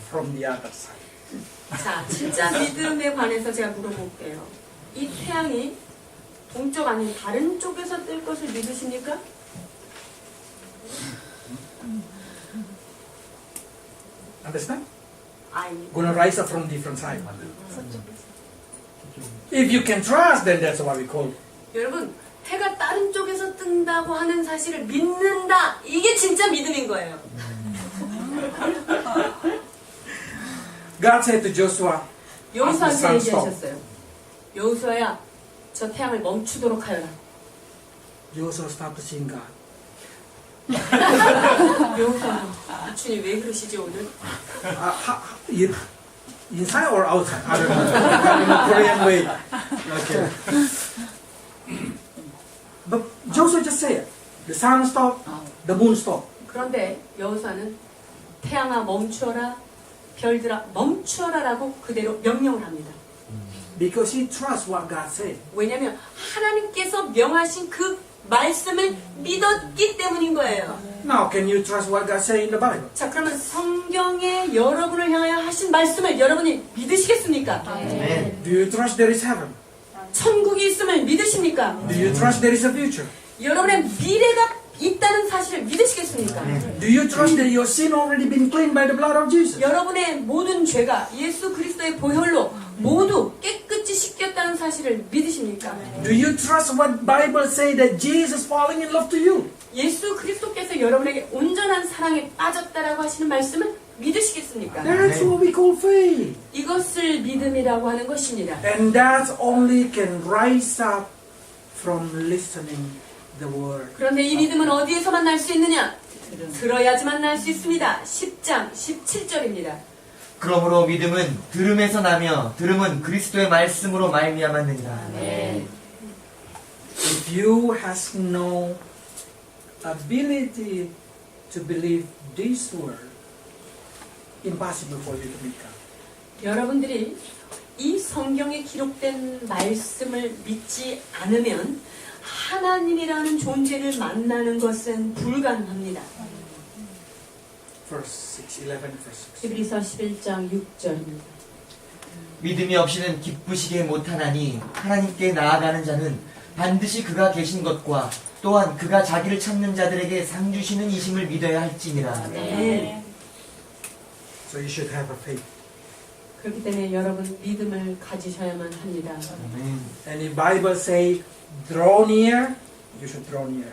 from the other side? 자, 진짜 믿음에 관해서 제가 물어볼게요. 이 태양이 동쪽 아닌 다른 쪽에서 뜰 것을 믿으십니까? Understand? 아니. Going to rise up from different side. If you can trust, then that's what we call. 여러분, 해가 다른 쪽에서 뜬다고 하는 사실을 믿는다. 이게 진짜 믿음인 거예요. God said to Joshua, 여호수아한테 얘기하셨어요. 여호수아야, 저 태양을 멈추도록 하여라. Joshua stopped seeing God. 여호수아, 주님 왜 그러시지 오늘? Inside or outside? I don't know. Korean way. Okay. But Joshua just said, the sun stopped, the moon stopped. 그런데 여호수아는 태양아 멈추어라, 별들아 멈추어라라고 그대로 명령을 합니다. Because he trusts what God said. 왜냐하면 하나님께서 명하신 그 말씀을 믿었기 때문인 거예요. Now, can you trust what God said in the Bible? 자, 그러면 성경에 여러분을 향하여 하신 말씀을 여러분이 믿으시겠습니까? 아멘. Do you trust there is heaven? 천국이 있음을 믿으십니까? Do you trust there is a future? 여러분의 미래가 있다는 사실을 믿으시겠습니까? Do you trust that your sin already been cleansed by the blood of Jesus? 여러분의 모든 죄가 예수 그리스도의 보혈로 모두 깨끗이 씻겼다는 사실을 믿으십니까? Do you trust what Bible say that Jesus falling in love to you? 예수 그리스도께서 여러분에게 온전한 사랑에 빠졌다라고 하시는 말씀을 믿으시겠습니까? That's what we call faith. 이것을 믿음이라고 하는 것입니다. And that only can rise up from listening the word. 그런데 이 믿음은 어디에서만 날 수 있느냐? 들어야지만 날 수 있습니다. 10장 17절입니다. 그러므로 믿음은 들음에서 나며 들음은 그리스도의 말씀으로 말미암았느니라. 네. If you has no ability to believe this word, impossible for you to become. 여러분들이 이 성경에 기록된 말씀을 믿지 않으면 하나님이라는 존재를 만나는 것은 불가능합니다. Verse 6, 11, verse 6. 히브리서 11장 6절입니다. 믿음이 없이는 기쁘시게 못하나니 하나님께 나아가는 자는 반드시 그가 계신 것과 또한 그가 자기를 찾는 자들에게 상 주시는 이심을 믿어야 할지니라. 네. So you should have a faith. 그렇기 때문에 여러분 믿음을 가지셔야만 합니다. 아멘. And if Bible say draw near, you should draw near.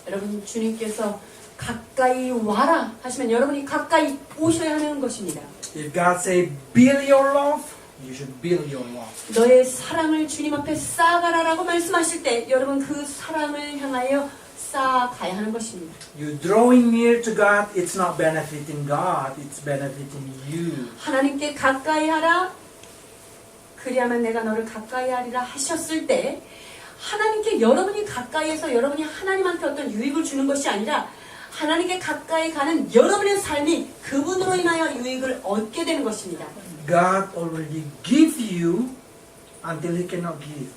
여러분 주님께서 가까이 와라 하시면 여러분이 가까이 오셔야 하는 것입니다. If God say build your love, you should build your love. 너의 사랑을 주님 앞에 쌓아가라라고 말씀하실 때 여러분 그 사랑을 향하여 쌓아가야 하는 것입니다. You drawing near to God, it's not benefiting God, it's benefiting you. 하나님께 가까이 하라. 그리하면 내가 너를 가까이 하리라 하셨을 때 하나님께 여러분이 가까이에서 여러분이 하나님한테 어떤 유익을 주는 것이 아니라 하나님께 가까이 가는 여러분의 삶이 그분으로 인하여 유익을 얻게 되는 것입니다. God already give you until He cannot give.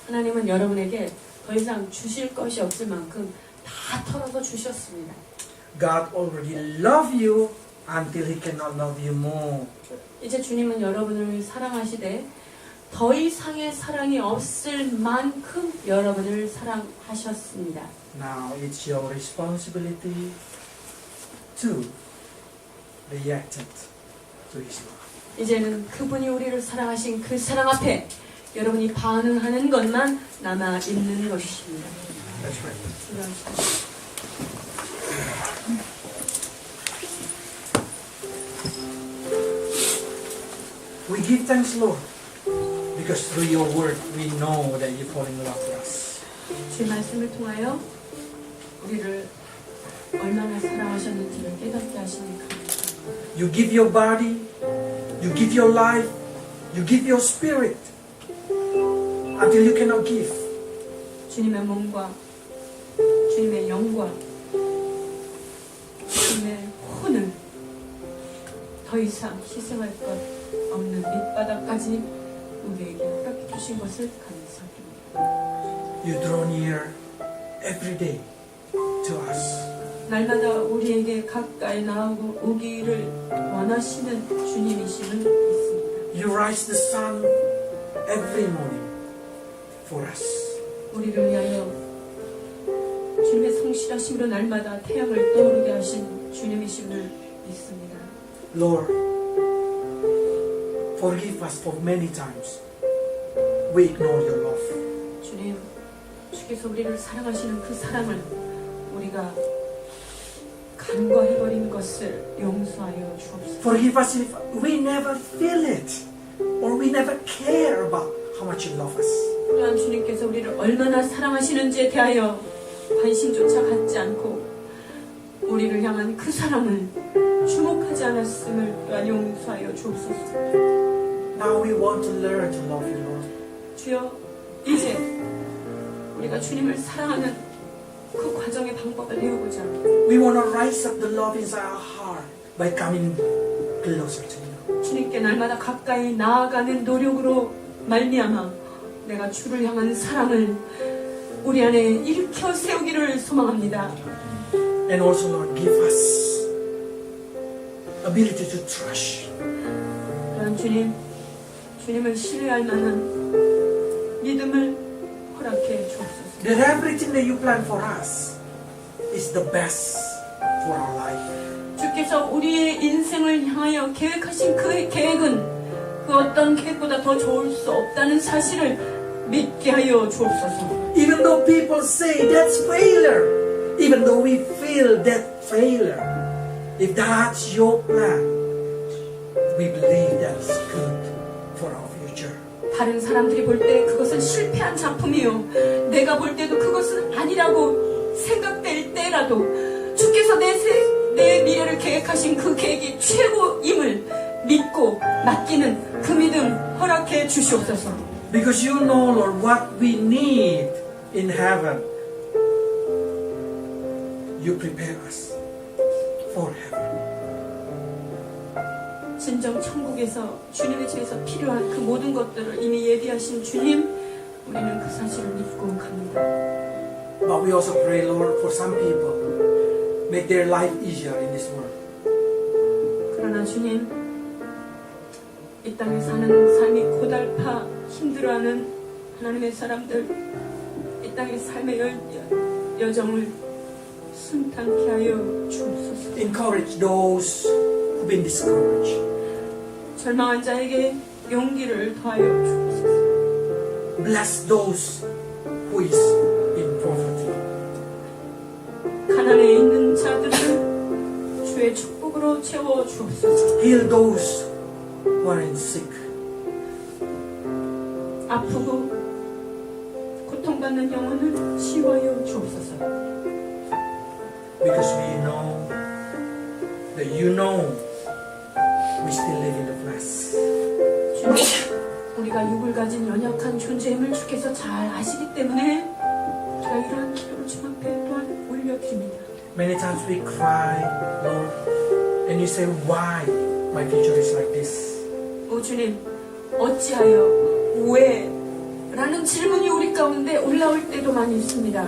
하나님은 여러분에게 더 이상 주실 것이 없을 만큼 다 털어서 주셨습니다. God already love you until He cannot love you more. 이제 주님은 여러분을 사랑하시되 더 이상의 사랑이 없을 만큼 여러분을 사랑하셨습니다. Now it's your responsibility to react to His love. 이제는 그분이 우리를 사랑하신 그 사랑 앞에 여러분이 반응하는 것만 남아 있는 것입니다. That's right. We give thanks, Lord, because through your word we know that you fall in love with us. 주의 말씀을 통하여 우리를 얼마나 사랑하셨는지를 깨닫게 하시니까 You give your body, you give your life, you give your spirit until you cannot give. 주님의 몸과 주님의 영과 주님의 혼을 더 이상 희생할 것 없는 밑바닥까지 우리에게 허락해 주신 것을 감사합니다. You draw near every day to us. 날마다 우리에게 가까이 나오고 오기를 원하시는 주님이심을 믿습니다. You rise the sun every morning for us. 우리를 위하여 주님의 성실하심으로 날마다 태양을 떠오르게 하신 주님이심을 믿습니다. Lord, forgive us for many times we ignore your love. 주님, 주께서 우리를 사랑하시는 그 사랑을 우리가 간과해버린 것을 용서하여 주옵소서. Forgive us if we never feel it or we never care about how much you love us. 또한 주님께서 우리를 얼마나 사랑하시는지에 대하여 관심조차 갖지 않고 우리를 향한 그 사랑을 주목하지 않았음을 또한 용서하여 주옵소서. Now we want to learn to love you, Lord. 주여, 이제 우리가 주님을 사랑하는 그 과정의 방법을 배우고자 합니다. We want to rise up the love inside our heart by coming closer to you. 주님께 날마다 가까이 나아가는 노력으로 말미암아 내가 주를 향한 사랑을 우리 안에 일으켜 세우기를 소망합니다. And also, Lord, give us ability to trust. 그런 주님을 신뢰할 만한 믿음을 허락해 주옵소서. That everything that you plan for us is the best for our life. 주께서 우리의 인생을 향하여 계획하신 그 계획은 그 어떤 계획보다 더 좋을 수 없다는 사실을 믿게 하여 주옵소서. Even though people say that's failure, even though we feel that failure, if that's your plan, we believe that's good for our future. 다른 사람들이 볼 때 그것은 실패한 작품이요. 내가 볼 때도 그것은 아니라고 생각될 때라도 주께서 내 미래를 계획하신 그 계획이 최고임을 믿고 맡기는 그 믿음 허락해 주시옵소서. Because you know, Lord, what we need in heaven. You prepare us for heaven. 진정 천국에서 주님의 집에서 필요한 그 모든 것들을 이미 예비하신 주님, 우리는 그 사실을 믿고 갑니다. But we also pray, Lord, for some people, make their life easier in this world. 그러나 주님, 이 땅에 사는 삶이 고달파 힘들어하는 하나님의 사람들, 이 땅의 삶의 여정을 순탄케 하여 주옵소서. Encourage those who've been discouraged. 절망한 자에게 용기를 더하여 주옵소서. Bless those who is in poverty. 가난에 있는 자들을 주의 축복으로 채워 주옵소서. Heal those who are in sick. 아프고 고통받는 영혼을 치유하여 주옵소서. Because we know that you know we still live in the flesh. 주님, 우리가 육을 가진 연약한 존재임을 주께서 잘 아시기 때문에 우리가 이러한 기도를 주님 앞에 또한 올려드립니다. Many times we cry, Lord, and you say, why my future is like this? 오 주님, 어찌하여, 왜? 라는 질문이 우리 가운데 올라올 때도 많이 있습니다.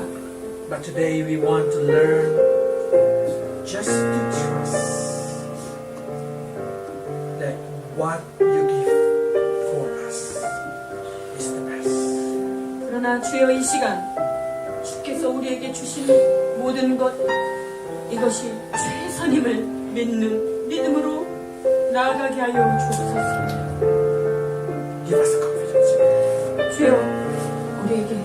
But today we want to learn just to trust that what you give for us is the best. 그러나 주여 이 시간 주께서 우리에게 주신 모든 것 이것이 최선임을 믿는 믿음으로 나아가게 하여 주옵소서. Give us confidence. 주여 우리에게